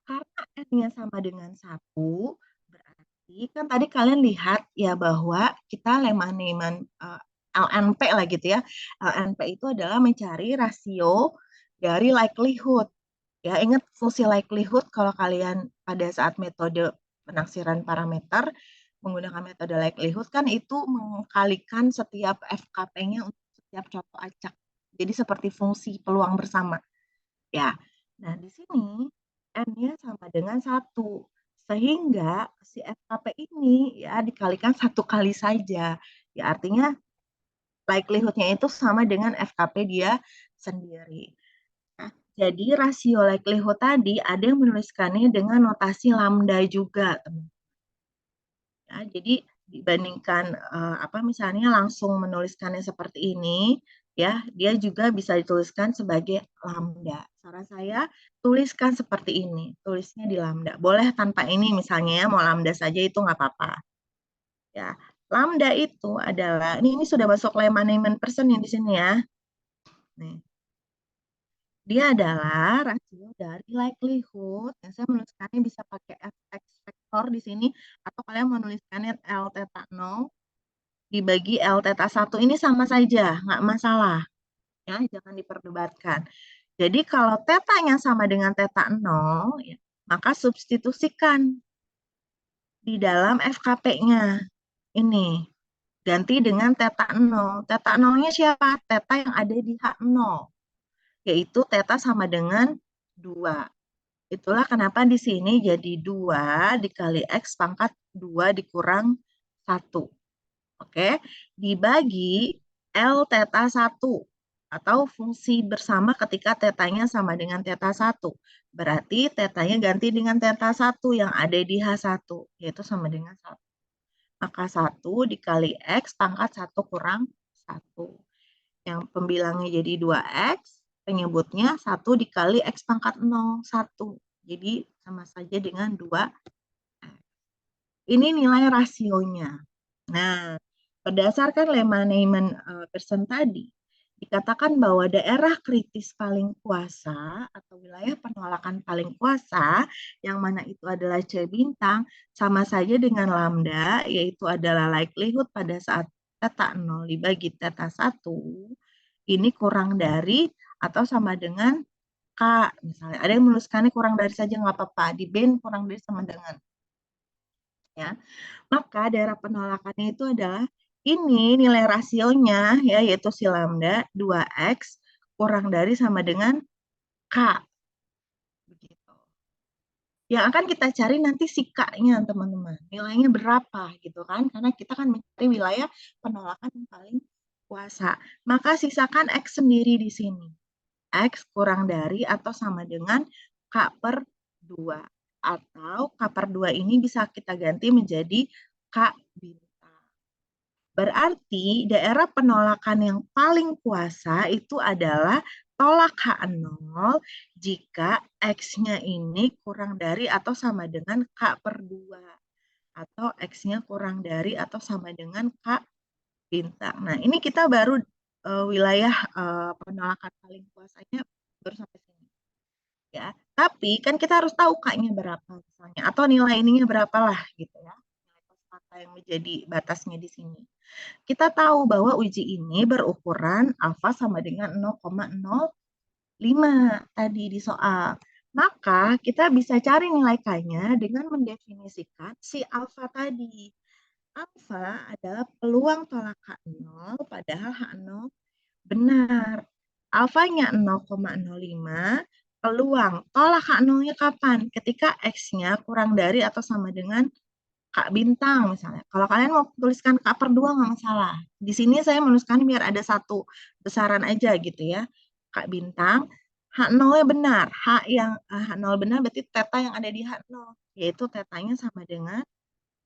Speaker 1: karena N-nya sama dengan 1, berarti kan tadi kalian lihat ya bahwa kita lemma Neyman LNP lah gitu ya. LNP itu adalah mencari rasio dari likelihood. Ya, ingat fungsi likelihood kalau kalian pada saat metode penaksiran parameter menggunakan metode likelihood kan itu mengkalikan setiap FKP-nya untuk setiap contoh acak. Jadi seperti fungsi peluang bersama. Ya. Nah, di sini N-nya sama dengan 1. Sehingga si FKP ini ya dikalikan 1 kali saja. Ya, artinya likelihood-nya itu sama dengan FKP dia sendiri. Nah, jadi rasio likelihood tadi ada yang menuliskannya dengan notasi lambda juga, teman. Ya, jadi dibandingkan misalnya langsung menuliskannya seperti ini, ya, dia juga bisa dituliskan sebagai lambda. Saran saya tuliskan seperti ini, tulisnya di lambda. Boleh tanpa ini misalnya ya, mau lambda saja itu nggak apa-apa. Ya, lambda itu adalah ini sudah masuk lemma management person yang di sini ya. Nih. Dia adalah rasio dari likelihood, yang saya menuliskannya bisa pakai fx vektor di sini, atau kalian menuliskannya L theta 0 dibagi L theta 1, ini sama saja, nggak masalah. Ya, jangan diperdebatkan. Jadi kalau tetanya sama dengan theta 0, ya, maka substitusikan di dalam FKP-nya. Ini, ganti dengan theta 0. Theta 0-nya siapa? Theta yang ada di H0. Yaitu theta sama dengan 2. Itulah kenapa di sini jadi 2 dikali X pangkat 2 dikurang 1. Oke, dibagi L theta 1 atau fungsi bersama ketika tetanya sama dengan theta 1. Berarti tetanya ganti dengan theta 1 yang ada di H1, yaitu sama dengan 1. Maka 1 dikali X pangkat 1 kurang 1. Yang pembilangnya jadi 2X, penyebutnya 1 dikali X pangkat 0, 1. Jadi sama saja dengan 2. Ini nilai rasionya. Nah, berdasarkan lemma Neyman Pearson tadi, dikatakan bahwa daerah kritis paling kuasa atau wilayah penolakan paling kuasa, yang mana itu adalah C bintang, sama saja dengan lambda, yaitu adalah likelihood pada saat theta 0 dibagi theta 1, ini kurang dari atau sama dengan K. Misalnya, ada yang menuliskannya kurang dari saja nggak apa-apa, di band kurang dari sama dengan. Ya, maka daerah penolakannya itu adalah ini nilai rasionya ya, yaitu si lambda 2X kurang dari sama dengan K. Begitu. Yang akan kita cari nanti si K-nya, teman-teman. Nilainya berapa gitu kan? Karena kita kan mencari wilayah penolakan yang paling kuasa. Maka sisakan X sendiri di sini. X kurang dari atau sama dengan K per 2. Atau K per 2 ini bisa kita ganti menjadi K bintang. Berarti daerah penolakan yang paling kuasa itu adalah tolak H0 jika X-nya ini kurang dari atau sama dengan K per 2. Atau X-nya kurang dari atau sama dengan K bintang. Nah, ini kita baru wilayah penolakan paling kuasanya baru sampai sini. Ya, tapi kan kita harus tahu K-nya berapa misalnya, atau nilai ininya berapa lah gitu ya. Nilai kosmata yang menjadi batasnya di sini. Kita tahu bahwa uji ini berukuran alfa sama dengan 0,05 tadi di soal. Maka kita bisa cari nilai K-nya dengan mendefinisikan si alfa tadi. Alfa adalah peluang tolak H0, padahal H0 benar. Alfanya 0,05, peluang tolak H0-nya kapan? Ketika X-nya kurang dari atau sama dengan K bintang misalnya. Kalau kalian mau tuliskan K per 2 nggak masalah. Di sini saya menuliskan biar ada satu besaran aja gitu ya. K bintang, H0-nya benar. H0 benar berarti theta yang ada di H0. Yaitu tetanya sama dengan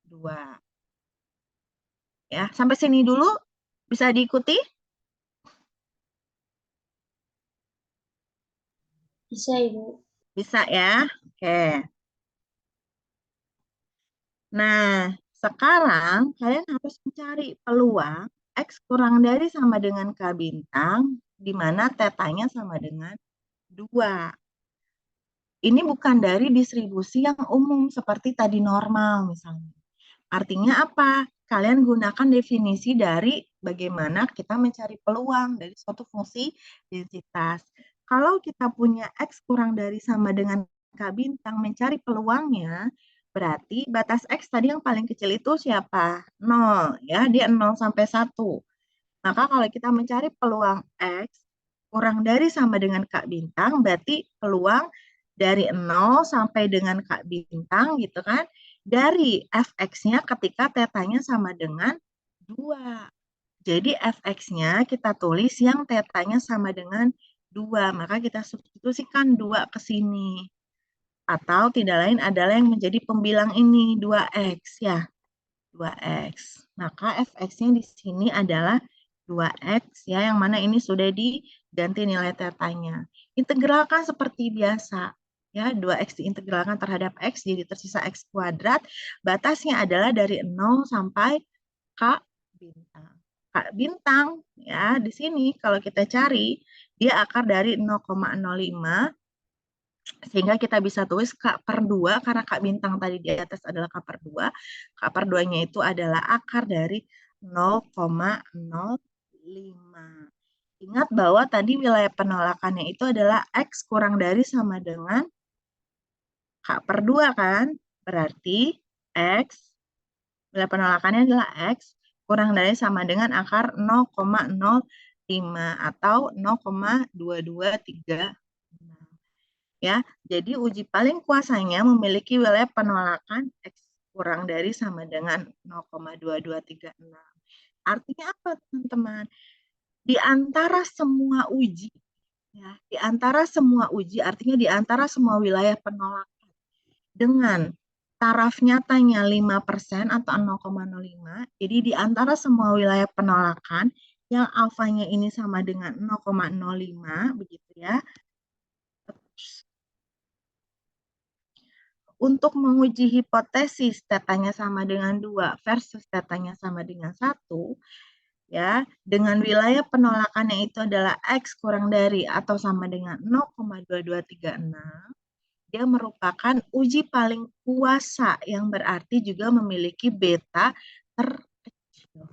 Speaker 1: 2. Ya, sampai sini dulu bisa diikuti?
Speaker 2: Bisa, Ibu.
Speaker 1: Bisa ya. Oke. Nah, sekarang kalian harus mencari peluang X kurang dari sama dengan K bintang, di mana tetanya sama dengan 2. Ini bukan dari distribusi yang umum seperti tadi normal misalnya. Artinya apa? Kalian gunakan definisi dari bagaimana kita mencari peluang dari suatu fungsi densitas. Kalau kita punya X kurang dari sama dengan K bintang, mencari peluangnya, berarti batas X tadi yang paling kecil itu siapa? 0, ya, dia 0 sampai 1. Maka kalau kita mencari peluang X kurang dari sama dengan K bintang, berarti peluang dari 0 sampai dengan K bintang gitu kan, dari fx-nya ketika tetanya sama dengan 2. Jadi fx-nya kita tulis yang tetanya sama dengan 2. Maka kita substitusikan 2 ke sini. Atau tidak lain adalah yang menjadi pembilang ini, 2x ya. 2x. Maka fx-nya di sini adalah 2x ya, yang mana ini sudah diganti nilai tetanya. Integralkan seperti biasa. Ya, 2x diintegralkan terhadap x jadi tersisa x kuadrat. Batasnya adalah dari 0 sampai k bintang. K bintang ya, di sini kalau kita cari dia akar dari 0,05 sehingga kita bisa tulis K per 2, karena K bintang tadi di atas adalah K per 2. K per 2-nya itu adalah akar dari 0,05. Ingat bahwa tadi wilayah penolakannya itu adalah X kurang dari sama dengan K per 2 kan? Berarti X, wilayah penolakannya adalah X kurang dari sama dengan akar 0,05 atau 0,2236. Ya, jadi uji paling kuasanya memiliki wilayah penolakan X kurang dari sama dengan 0,2236. Artinya apa, teman-teman? Di antara semua uji, ya, di antara semua uji, artinya di antara semua wilayah penolakan dengan taraf nyatanya 5% atau 0,05, jadi di antara semua wilayah penolakan yang alfanya ini sama dengan 0,05, begitu ya. Untuk menguji hipotesis tetanya sama dengan 2 versus tetanya sama dengan 1, ya, dengan wilayah penolakannya itu adalah X kurang dari atau sama dengan 0,2236, dia merupakan uji paling kuasa yang berarti juga memiliki beta terkecil.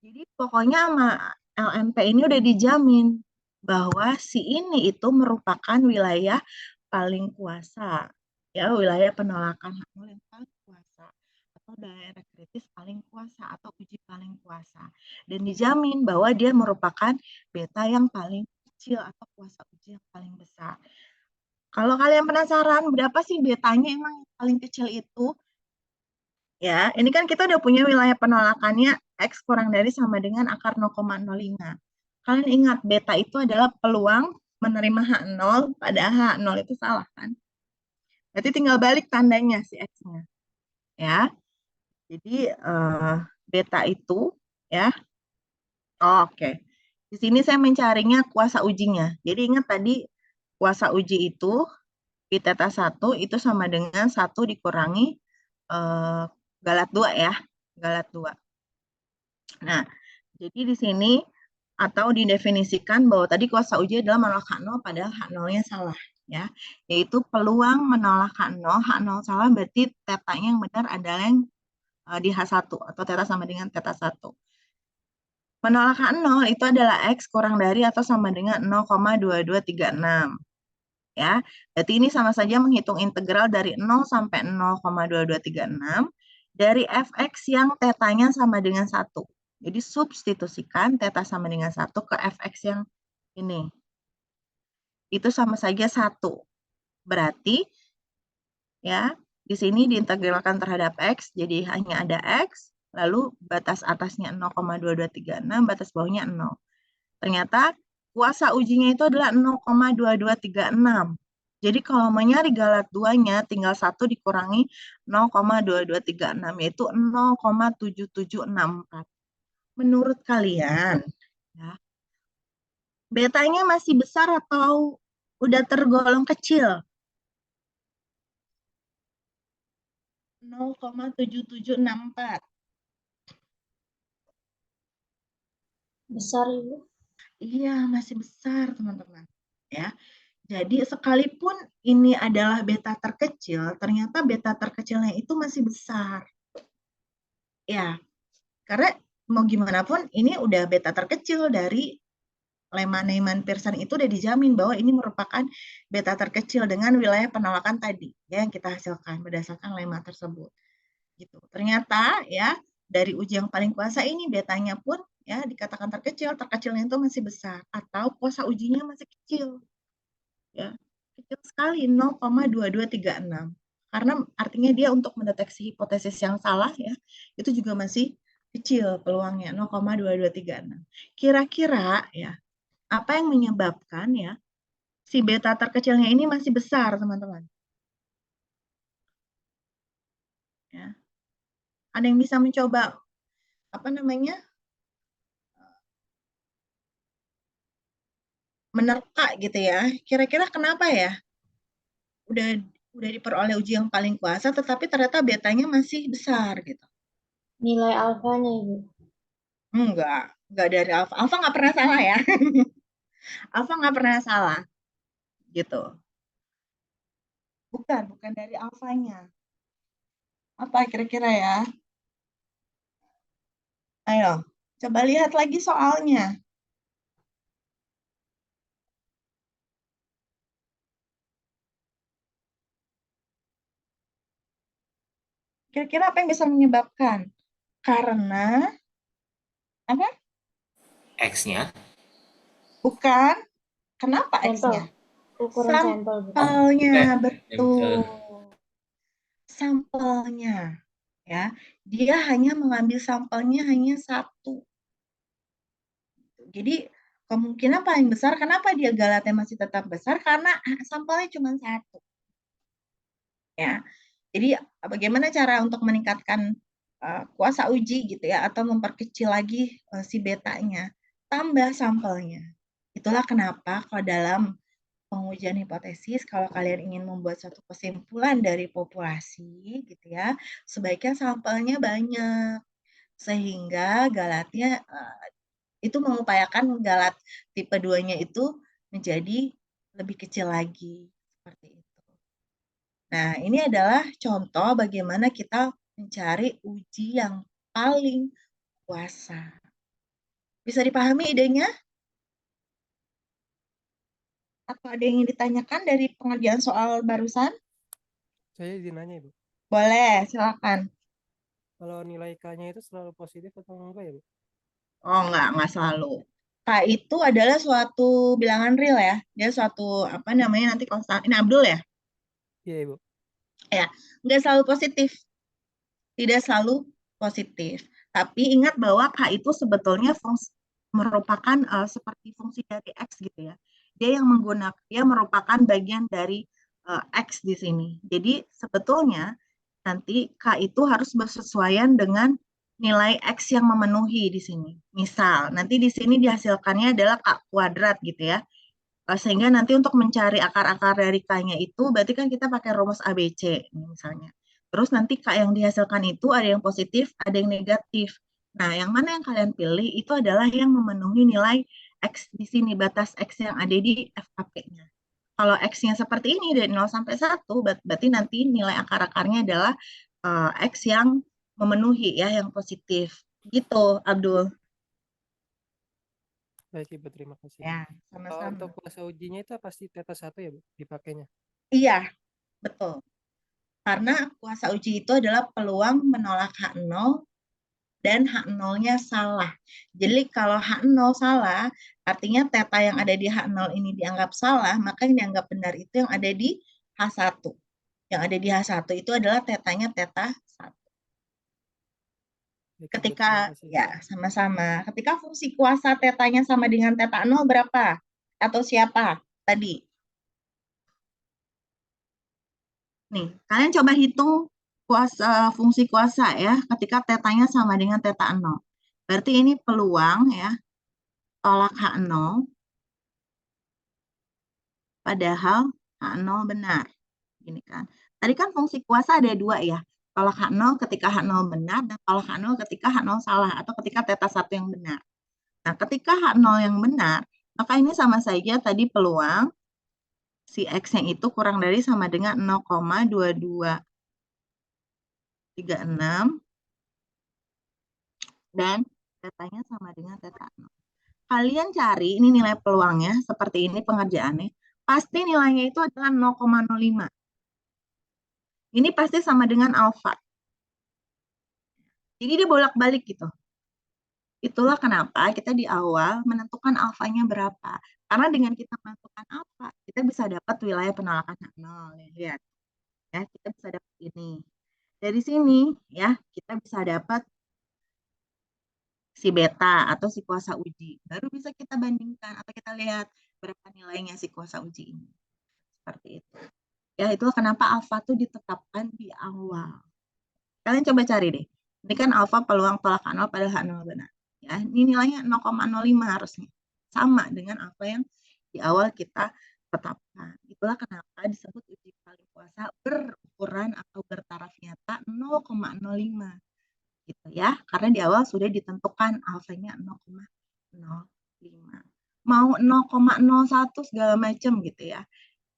Speaker 1: Jadi pokoknya sama LNP ini udah dijamin bahwa si ini itu merupakan wilayah paling kuasa. Ya, wilayah penolakan H0 yang paling kuasa atau daerah kritis paling kuasa atau uji paling kuasa, dan dijamin bahwa dia merupakan beta yang paling kecil atau kuasa uji yang paling besar. Kalau kalian penasaran berapa sih betanya emang yang paling kecil itu, ya ini kan kita udah punya wilayah penolakannya X kurang dari sama dengan akar 0,05. Kalian ingat beta itu adalah peluang menerima H0, padahal H0 itu salah kan. Berarti tinggal balik tandanya si X-nya. Ya. Jadi beta itu ya. Oke. Di sini saya mencarinya kuasa ujinya. Jadi ingat tadi kuasa uji itu pi theta 1 itu sama dengan 1 dikurangi galat 2 ya. Galat 2. Nah, jadi di sini atau didefinisikan bahwa tadi kuasa uji adalah menolak H0 padahal H0-nya salah ya, yaitu peluang menolak H0, H0 salah berarti tetanya yang benar adalah yang di H1 atau theta sama dengan theta 1. Menolak H0 itu adalah X kurang dari atau sama dengan 0,2236 ya. Berarti ini sama saja menghitung integral dari 0 sampai 0,2236 dari fx yang tetanya sama dengan 1. Jadi substitusikan theta sama dengan 1 ke fx yang ini. Itu sama saja 1. Berarti ya, di sini diintegralkan terhadap x, jadi hanya ada x, lalu batas atasnya 0,2236, batas bawahnya 0. Ternyata kuasa ujinya itu adalah 0,2236. Jadi kalau mau nyari galat 2-nya, tinggal 1 dikurangi 0,2236, yaitu 0,7764. Menurut kalian, ya, betanya masih besar atau udah tergolong kecil? 0,7764.
Speaker 2: Besar, Ibu.
Speaker 1: Iya, masih besar, teman-teman. Ya. Jadi sekalipun ini adalah beta terkecil, ternyata beta terkecilnya itu masih besar. Ya, karena mau gimana pun ini udah beta terkecil dari Lehmann-Neyman-Pearson itu udah dijamin bahwa ini merupakan beta terkecil dengan wilayah penolakan tadi ya yang kita hasilkan berdasarkan lemma tersebut. Gitu. Ternyata ya dari uji yang paling kuasa ini betanya pun ya dikatakan terkecil, terkecilnya itu masih besar atau kuasa ujinya masih kecil. Ya, kecil sekali 0,2236. Karena artinya dia untuk mendeteksi hipotesis yang salah ya, itu juga masih kecil peluangnya 0,2236. Kira-kira ya, apa yang menyebabkan ya si beta terkecilnya ini masih besar, teman-teman? Ya. Ada yang bisa mencoba menerka gitu ya. Kira-kira kenapa ya? Udah diperoleh uji yang paling kuasa, tetapi ternyata betanya masih besar gitu.
Speaker 2: Nilai alfanya, Ibu.
Speaker 1: Enggak dari alfa. Alfa nggak pernah salah ya. Alfa nggak pernah salah gitu. Bukan dari alfanya. Apa kira-kira ya? Ayo, coba lihat lagi soalnya. Kira-kira apa yang bisa menyebabkan? Karena apa?
Speaker 3: X-nya.
Speaker 1: Bukan. Kenapa
Speaker 2: Sampel.
Speaker 1: X-nya?
Speaker 2: Ukuran sampel, Bu.
Speaker 1: Sampelnya, betul.
Speaker 3: Sampel.
Speaker 1: Sampelnya. Ya, dia hanya mengambil sampelnya hanya satu. Jadi kemungkinan paling besar kenapa dia galatnya masih tetap besar karena sampelnya cuma satu. Ya. Jadi bagaimana cara untuk meningkatkan kuasa uji gitu ya atau memperkecil lagi si betanya? Tambah sampelnya. Itulah kenapa kalau dalam pengujian hipotesis kalau kalian ingin membuat suatu kesimpulan dari populasi gitu ya, sebaiknya sampelnya banyak sehingga galatnya itu mengupayakan galat tipe 2-nya itu menjadi lebih kecil lagi seperti itu. Nah, ini adalah contoh bagaimana kita mencari uji yang paling kuasa. Bisa dipahami idenya? Atau ada yang ingin ditanyakan dari pengerjaan soal barusan?
Speaker 4: Saya izin nanya, Ibu.
Speaker 1: Boleh, silakan.
Speaker 4: Kalau nilai K-nya itu selalu positif atau enggak ya, Bu?
Speaker 1: Oh, enggak selalu. K itu adalah suatu bilangan real ya. Dia suatu nanti konstan. Ini Abdul ya?
Speaker 4: Iya, Ibu.
Speaker 1: Ya, enggak selalu positif. Tidak selalu positif. Tapi ingat bahwa K itu sebetulnya merupakan seperti fungsi dari X gitu ya. Dia merupakan bagian dari X di sini. Jadi sebetulnya nanti K itu harus bersesuaian dengan nilai X yang memenuhi di sini. Misal, nanti di sini dihasilkannya adalah K kuadrat gitu ya. Sehingga nanti untuk mencari akar-akar dari K-nya itu, berarti kan kita pakai rumus ABC misalnya. Terus nanti K yang dihasilkan itu ada yang positif, ada yang negatif. Nah, yang mana yang kalian pilih itu adalah yang memenuhi nilai X di sini, batas X yang ada di FKP-nya. Kalau X-nya seperti ini dari 0 sampai 1, berarti nanti nilai akar-akarnya adalah X yang memenuhi ya, yang positif. Gitu, Abdul.
Speaker 4: Baik, Ibu, terima kasih.
Speaker 1: Ya,
Speaker 4: Kalau
Speaker 1: sama-sama.
Speaker 4: untuk kuasa ujinya itu pasti θ 1 ya, Bu, dipakainya?
Speaker 1: Iya, betul. Karena kuasa uji itu adalah peluang menolak H0 dan H0-nya salah. Jadi kalau H0 salah, artinya θ yang ada di H0 ini dianggap salah, maka yang dianggap benar itu yang ada di H1. Yang ada di H1 itu adalah θ-nya θ1.
Speaker 4: Baik, Ibu,
Speaker 1: Ketika,
Speaker 4: terima kasih.
Speaker 1: ya sama-sama, ketika fungsi kuasa θ-nya sama dengan θ0 berapa? Atau siapa tadi? Nih, kalian coba hitung fungsi kuasa ya, ketika θ-nya sama dengan θ0. Berarti ini peluang ya, tolak H0, padahal H0 benar. Gini kan. Tadi kan fungsi kuasa ada dua ya, tolak H0 ketika H0 benar, dan tolak H0 ketika H0 salah, atau ketika θ1 yang benar. Nah, ketika H0 yang benar, maka ini sama saja tadi peluang si X-nya itu kurang dari sama dengan 0,2236 dan θ-nya sama dengan θ0. Kalian cari ini nilai peluangnya, seperti ini pengerjaannya, pasti nilainya itu adalah 0,05. Ini pasti sama dengan alfa. Jadi dia bolak-balik gitu. Itulah kenapa kita di awal menentukan alfanya berapa. Karena dengan kita menentukan alfa, kita bisa dapat wilayah penolakan H0. Lihat. Ya, kita bisa dapat ini. Dari sini ya, kita bisa dapat si beta atau si kuasa uji. Baru bisa kita bandingkan atau kita lihat berapa nilainya si kuasa uji ini. Seperti itu. Ya, itu kenapa alfa tuh ditetapkan di awal. Kalian coba cari deh. Ini kan alfa peluang tolak H0 pada H0 benar. Ya, ini nilainya 0,05 harusnya. Sama dengan apa yang di awal kita tetapkan. Itulah kenapa disebut uji paling kuasa berukuran atau bertaraf nyata 0,05. Gitu ya. Karena di awal sudah ditentukan alfanya 0,05. Mau 0,01 segala macam gitu ya.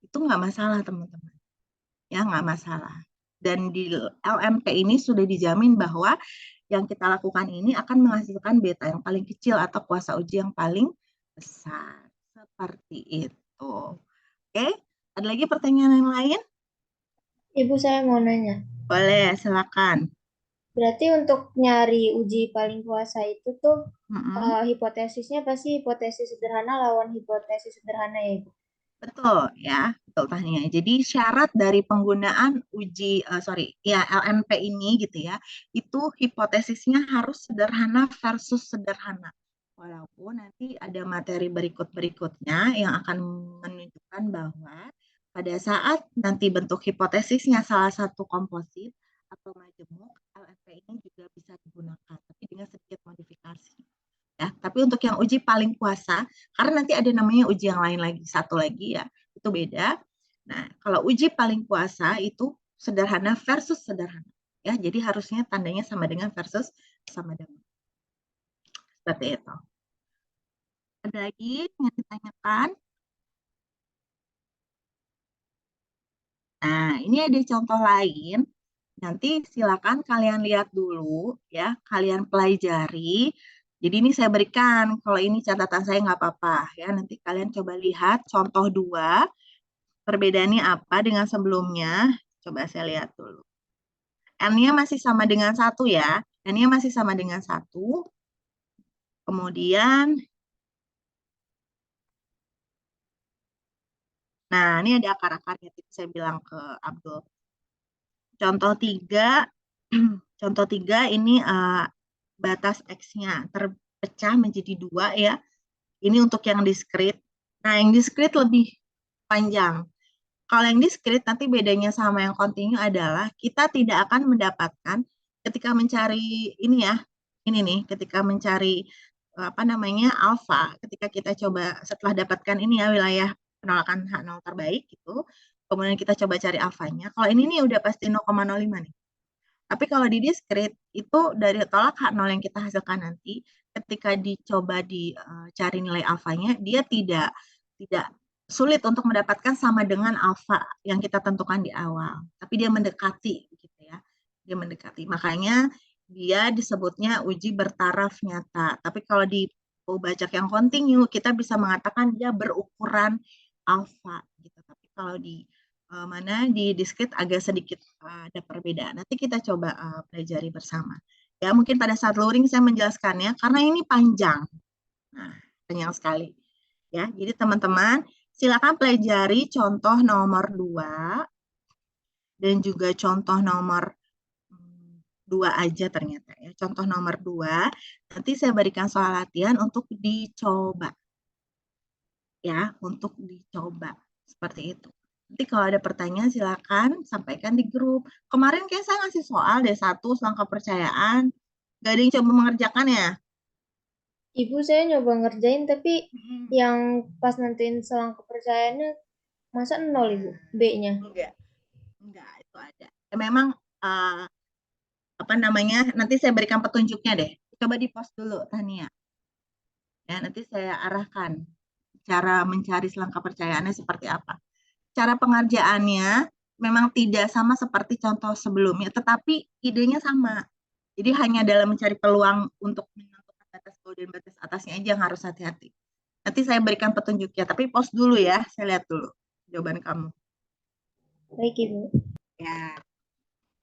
Speaker 1: Itu nggak masalah teman-teman. Ya, nggak masalah. Dan di LMP ini sudah dijamin bahwa yang kita lakukan ini akan menghasilkan beta yang paling kecil atau kuasa uji yang paling besar. Seperti itu. Oke, ada lagi pertanyaan yang lain?
Speaker 2: Ibu, saya mau nanya.
Speaker 1: Boleh, silakan.
Speaker 2: Berarti untuk nyari uji paling kuasa itu tuh hipotesisnya pasti hipotesis sederhana lawan hipotesis sederhana ya, Ibu?
Speaker 1: Betul ya, betul Tania. Jadi syarat dari penggunaan LMP ini gitu ya, itu hipotesisnya harus sederhana versus sederhana. Walaupun nanti ada materi berikut-berikutnya yang akan menunjukkan bahwa pada saat nanti bentuk hipotesisnya salah satu komposit atau majemuk, LMP ini juga bisa digunakan, tapi dengan sedikit modifikasi. Ya, tapi untuk yang uji paling kuasa, karena nanti ada namanya uji yang lain lagi, satu lagi ya, itu beda. Nah, kalau uji paling kuasa itu sederhana versus sederhana. Ya, jadi harusnya tandanya sama dengan versus sama dengan. Seperti itu. Ada lagi yang ditanyakan? Nah, ini ada contoh lain. Nanti silakan kalian lihat dulu ya, kalian pelajari. Jadi ini saya berikan, kalau ini catatan saya nggak apa-apa ya. Nanti kalian coba lihat contoh 2, perbedaannya apa dengan sebelumnya. Coba saya lihat dulu. N-nya masih sama dengan 1 ya. N-nya masih sama dengan 1. Kemudian, nah ini ada akar-akarnya. Saya bilang ke Abdul. Contoh 3, contoh 3 ini batas X-nya terpecah menjadi 2 ya. Ini untuk yang diskrit. Nah, yang diskrit lebih panjang. Kalau yang diskrit nanti bedanya sama yang kontinu adalah kita tidak akan mendapatkan ketika mencari ini ya. Ini nih, ketika mencari alfa, ketika kita coba setelah dapatkan ini ya wilayah penolakan H0 terbaik gitu. Kemudian kita coba cari alfanya. Kalau ini nih udah pasti 0,05 nih. Tapi kalau di diskrit itu dari tolak H0 yang kita hasilkan nanti, ketika dicoba dicari nilai alfanya, dia tidak sulit untuk mendapatkan sama dengan alfa yang kita tentukan di awal. Tapi dia mendekati, gitu ya. Dia mendekati. Makanya dia disebutnya uji bertaraf nyata. Tapi kalau di bacak yang kontinu, kita bisa mengatakan dia berukuran alfa. Gitu. Tapi kalau di di diskrit agak sedikit ada perbedaan. Nanti kita coba pelajari bersama. Ya, mungkin pada saat luring saya menjelaskannya karena ini panjang. Nah, panjang sekali. Ya, jadi teman-teman silakan pelajari contoh nomor 2 dan juga contoh nomor 2 aja ternyata ya. Contoh nomor 2, nanti saya berikan soal latihan untuk dicoba. Ya, untuk dicoba. Seperti itu. Nanti kalau ada pertanyaan silakan sampaikan di grup. Kemarin kayak saya ngasih soal deh 1 selang kepercayaan. Gak ada yang coba mengerjakan ya?
Speaker 2: Ibu, saya nyoba ngerjain tapi yang pas nentuin selang kepercayaannya masa 0, Ibu, B-nya.
Speaker 1: Enggak, itu ada. Ya, memang nanti saya berikan petunjuknya deh. Coba di post dulu Tania. Ya, nanti saya arahkan cara mencari selang kepercayaannya seperti apa. Cara pengerjaannya memang tidak sama seperti contoh sebelumnya, tetapi idenya sama. Jadi hanya dalam mencari peluang untuk menentukan batas bawah dan batas atasnya aja yang harus hati-hati. Nanti saya berikan petunjuknya, tapi post dulu ya, saya lihat dulu jawaban kamu.
Speaker 2: Baik, Ibu.
Speaker 1: Ya.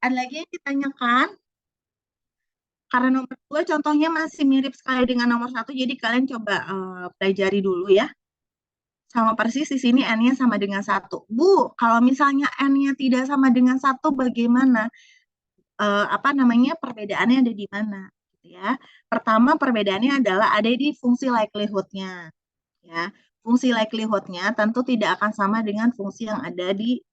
Speaker 1: Ada lagi yang ditanyakan? Karena nomor 2 contohnya masih mirip sekali dengan nomor 1, jadi kalian coba pelajari dulu ya. Sama persis di sini N-nya sama dengan 1. Bu, kalau misalnya N-nya tidak sama dengan 1, bagaimana? Perbedaannya ada di mana? Gitu ya. Pertama perbedaannya adalah ada di fungsi likelihood-nya. Ya, fungsi likelihood-nya tentu tidak akan sama dengan fungsi yang ada di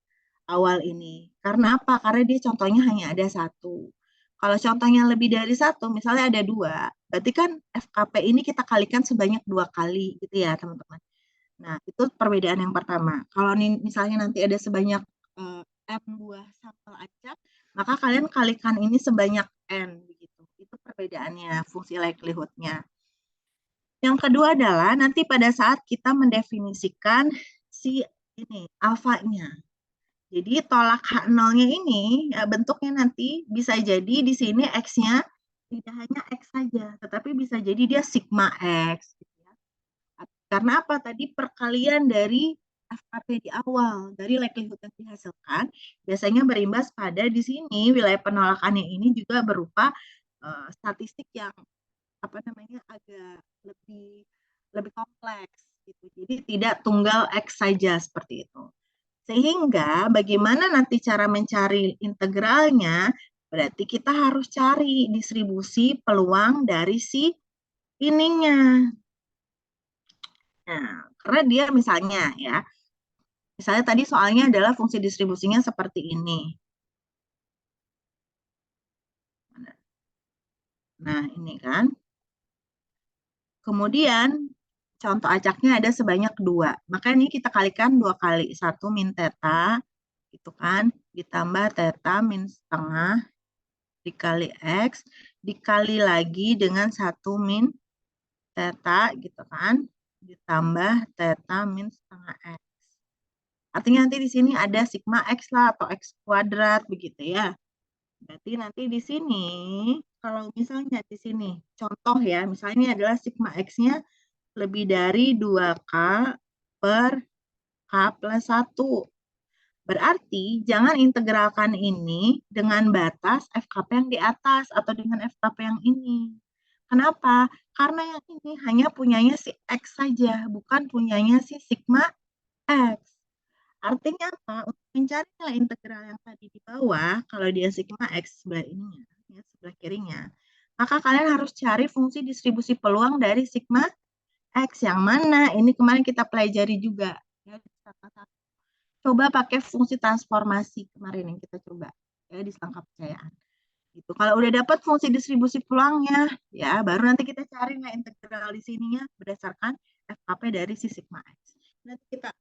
Speaker 1: awal ini. Karena apa? Karena dia contohnya hanya ada satu. Kalau contohnya lebih dari satu, misalnya ada dua, berarti kan FKP ini kita kalikan sebanyak 2 kali, gitu ya teman-teman. Nah, itu perbedaan yang pertama. Kalau misalnya nanti ada sebanyak N buah sampel acak, maka kalian kalikan ini sebanyak N, begitu. Itu perbedaannya, fungsi likelihood-nya. Yang kedua adalah nanti pada saat kita mendefinisikan si ini alfanya. Jadi tolak H0-nya ini ya, bentuknya nanti bisa jadi di sini X-nya tidak hanya X saja, tetapi bisa jadi dia sigma X. Gitu ya. Karena apa? Tadi perkalian dari FKP di awal, dari likelihood yang dihasilkan, biasanya berimbas pada di sini wilayah penolakannya ini juga berupa statistik yang apa namanya agak lebih kompleks gitu. Jadi tidak tunggal X saja seperti itu. Sehingga bagaimana nanti cara mencari integralnya, berarti kita harus cari distribusi peluang dari si ininya. Nah, karena dia misalnya ya, misalnya tadi soalnya adalah fungsi distribusinya seperti ini. Nah, ini kan. Kemudian contoh acaknya ada sebanyak 2. Maka ini kita kalikan 2 kali. 1 min theta, gitu kan, ditambah theta min setengah, dikali X, dikali lagi dengan 1 min theta, gitu kan, ditambah theta min setengah X. Artinya nanti di sini ada sigma X lah, atau X kuadrat, begitu ya. Berarti nanti di sini, kalau misalnya di sini, contoh ya, misalnya adalah sigma X-nya lebih dari 2K per K plus 1. Berarti jangan integralkan ini dengan batas FKP yang di atas atau dengan FKP yang ini. Kenapa? Karena yang ini hanya punyanya si X saja, bukan punyanya si sigma X. Artinya apa? Untuk mencari nilai integral yang tadi di bawah, kalau dia sigma X sebelah ininya, ya, sebelah kirinya, maka kalian harus cari fungsi distribusi peluang dari sigma X yang mana? Ini kemarin kita pelajari juga. Ya, coba pakai fungsi transformasi kemarin yang kita coba ya di selangkah percayaan. Gitu. Kalau udah dapat fungsi distribusi peluangnya, ya baru nanti kita cari nilai integral di sininya berdasarkan FKP dari si sigma X. Nanti kita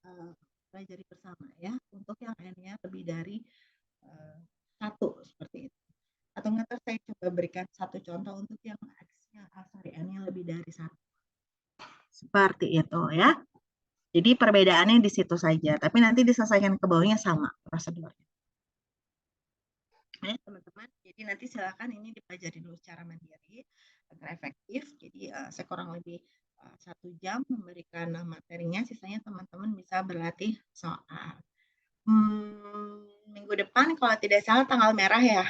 Speaker 1: pelajari bersama ya untuk yang n-nya lebih dari 1 seperti itu. Atau nggak saya coba berikan satu contoh untuk yang X-nya n-nya lebih dari 1. Seperti itu ya. Jadi perbedaannya di situ saja, tapi nanti diselesaikan ke bawahnya sama prosedurnya. Ya, teman-teman, jadi nanti silakan ini dipelajari dulu secara mandiri agar efektif. Jadi saya kurang lebih 1 jam memberikan materinya, sisanya teman-teman bisa berlatih soal. Minggu depan kalau tidak salah tanggal merah ya,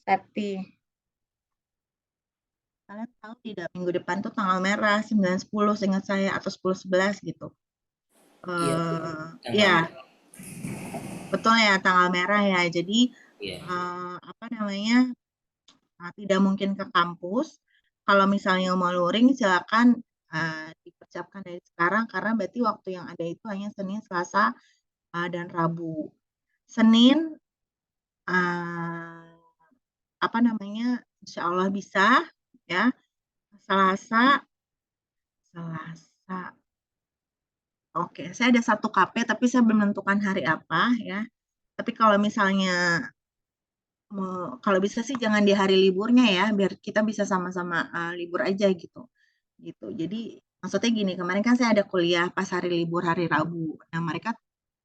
Speaker 1: Septi. Kalian tahu tidak minggu depan tuh tanggal merah 9-10 seingat saya atau 10-11 gitu. Ya, betul ya tanggal merah ya. Jadi apa namanya tidak mungkin ke kampus. Kalau misalnya mau luring silakan dipersiapkan dari sekarang karena berarti waktu yang ada itu hanya Senin, Selasa, dan Rabu. Senin apa namanya Insya Allah bisa ya. Selasa oke, saya ada 1 KP tapi saya belum menentukan hari apa ya. Tapi kalau misalnya kalau bisa sih jangan di hari liburnya ya, biar kita bisa sama-sama libur aja gitu. Jadi maksudnya gini, kemarin kan saya ada kuliah pas hari libur hari Rabu. Nah, mereka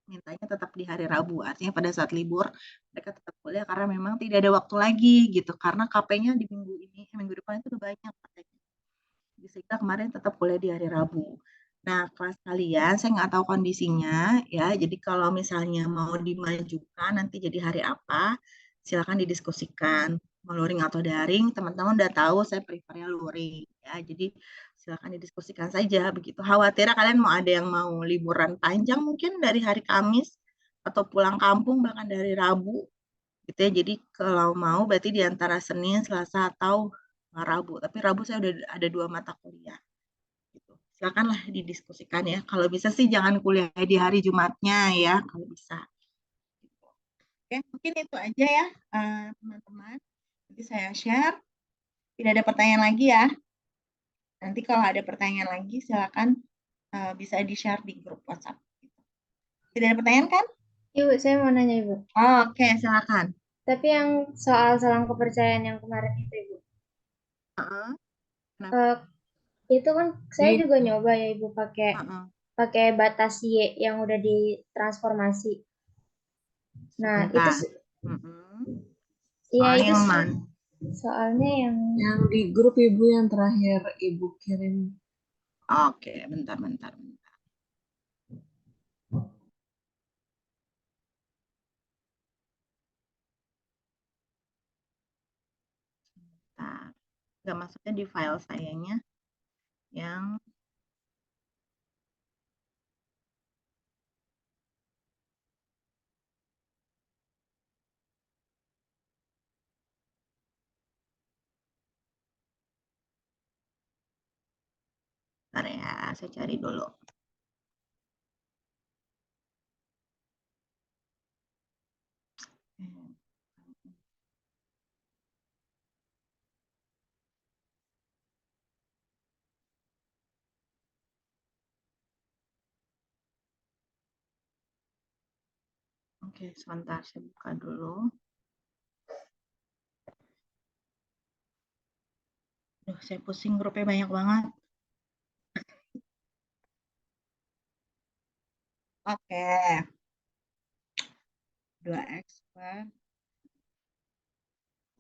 Speaker 1: mintanya tetap di hari Rabu. Artinya pada saat libur mereka tetap kuliah karena memang tidak ada waktu lagi gitu. Karena KP-nya di minggu depan itu udah banyak katanya. Sehingga kemarin tetap kuliah di hari Rabu. Nah, kelas kalian saya nggak tahu kondisinya ya. Jadi kalau misalnya mau dimajukan nanti jadi hari apa, silakan didiskusikan. Mau luring atau daring, teman-teman udah tahu saya prefernya luring ya. Jadi silakan didiskusikan saja begitu. Khawatir kalian mau ada yang mau liburan panjang mungkin dari hari Kamis atau pulang kampung bahkan dari Rabu. Gitu ya. Jadi kalau mau berarti di antara Senin, Selasa atau Rabu. Tapi Rabu saya udah ada 2 mata kuliah. Gitu. Silakanlah didiskusikan ya. Kalau bisa sih jangan kuliah di hari Jumatnya ya, kalau bisa. Oke, mungkin itu aja ya teman-teman. Nanti saya share. Tidak ada pertanyaan lagi ya. Nanti kalau ada pertanyaan lagi silakan bisa di-share di grup WhatsApp. Tidak ada pertanyaan kan?
Speaker 2: Ibu, saya mau nanya Ibu.
Speaker 1: Oke, silakan.
Speaker 2: Tapi yang soal salam kepercayaan yang kemarin itu Ibu. Itu kan saya juga nyoba ya Ibu pakai batas Y yang udah ditransformasi. Nah, itu ya itu soalnya
Speaker 5: yang di grup Ibu yang terakhir Ibu kirim.
Speaker 1: Oke, bentar. Nggak masuknya di file sayanya yang bentar ya, saya cari dulu. Oke, sebentar saya buka dulu. Duh, saya pusing, grupnya banyak banget. Oke. 2x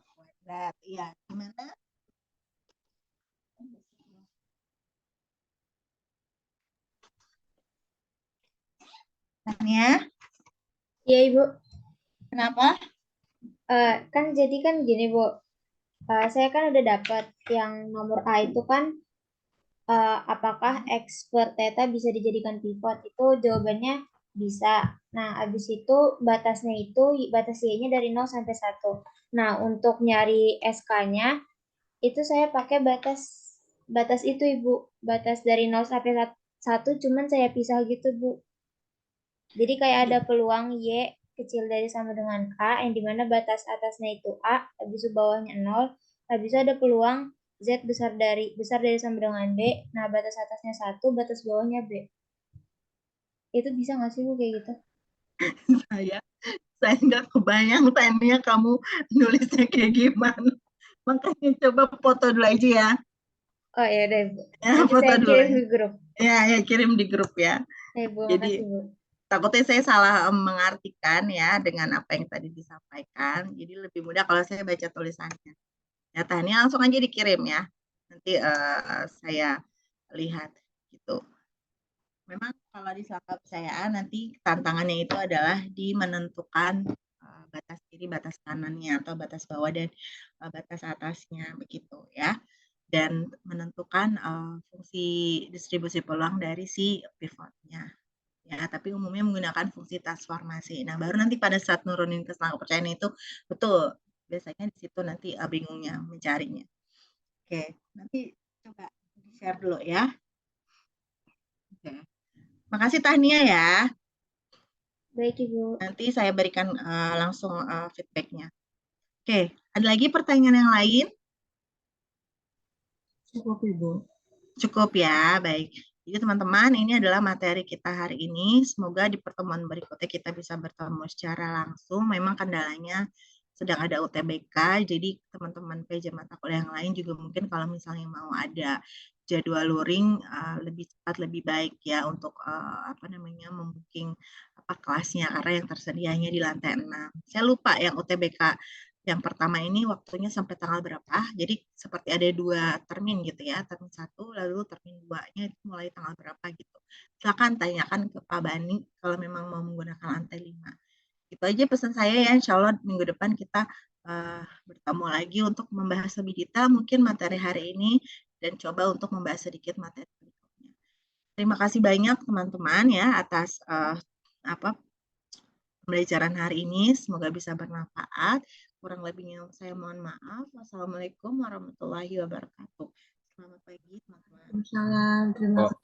Speaker 1: kuadrat. Iya, gimana? Tanya?
Speaker 2: Iya Ibu.
Speaker 1: Kenapa?
Speaker 2: Kan jadi kan gini Bu. Saya kan udah dapat yang nomor A itu kan apakah X per theta bisa dijadikan pivot? Itu jawabannya bisa. Nah, habis itu batasnya itu batas Y-nya dari 0 sampai 1. Nah, untuk nyari SK-nya itu saya pakai batas itu Ibu. Batas dari 0 sampai 1 cuman saya pisah gitu Bu. Jadi kayak ada peluang Y kecil dari sama dengan A yang dimana batas atasnya itu A, habis itu bawahnya 0, habis itu ada peluang Z besar dari sama dengan B, nah batas atasnya 1, batas bawahnya B. Itu bisa nggak sih Bu kayak gitu?
Speaker 1: Saya nggak kebayang tanya kamu nulisnya kayak gimana. Makanya coba foto dulu aja ya.
Speaker 2: Oh ya udah Bu.
Speaker 1: Ya,
Speaker 2: Nanti
Speaker 1: foto
Speaker 2: saya
Speaker 1: dulu
Speaker 2: kirim
Speaker 1: ya.
Speaker 2: ke grup.
Speaker 1: Ya, kirim di grup ya.
Speaker 2: Bu,
Speaker 1: Jadi
Speaker 2: makasih Bu.
Speaker 1: takutnya saya salah mengartikan ya dengan apa yang tadi disampaikan. Jadi lebih mudah kalau saya baca tulisannya. Ya, Tanya langsung aja dikirim ya. Nanti saya lihat gitu. Memang kalau di selangkah kepercayaan nanti tantangannya itu adalah di menentukan batas kiri, batas kanannya atau batas bawah dan batas atasnya begitu ya. Dan menentukan fungsi distribusi peluang dari si pivotnya. Ya, tapi umumnya menggunakan fungsi transformasi. Nah, baru nanti pada saat nurunin ke selangkah kepercayaan itu betul. Biasanya di situ nanti bingungnya mencarinya. Oke, nanti coba di-share dulu ya. Oke. Makasih Tania ya.
Speaker 2: Baik Ibu.
Speaker 1: Nanti saya berikan langsung feedbacknya. Oke, ada lagi pertanyaan yang lain?
Speaker 5: Cukup Ibu.
Speaker 1: Cukup ya, baik. Jadi teman-teman, ini adalah materi kita hari ini. Semoga di pertemuan berikutnya kita bisa bertemu secara langsung. Memang kendalanya sedang ada UTBK, jadi teman-teman PJ mata kuliah yang lain juga mungkin kalau misalnya mau ada jadwal luring lebih cepat lebih baik ya untuk membooking kelasnya karena yang tersedianya di lantai 6. Saya lupa yang UTBK yang pertama ini waktunya sampai tanggal berapa. Jadi seperti ada 2 termin gitu ya, termin 1 lalu termin 2-nya itu mulai tanggal berapa gitu. Silakan tanyakan ke Pak Bani kalau memang mau menggunakan lantai 5. Itu aja pesan saya ya, insya Allah minggu depan kita bertemu lagi untuk membahas lebih detail mungkin materi hari ini dan coba untuk membahas sedikit materi berikutnya. Terima kasih banyak teman-teman ya atas pembelajaran hari ini. Semoga bisa bermanfaat. Kurang lebihnya saya mohon maaf. Wassalamualaikum warahmatullahi wabarakatuh. Selamat pagi, teman-teman.
Speaker 5: Waalaikumsalam. Terima
Speaker 3: Oh,
Speaker 5: kasih.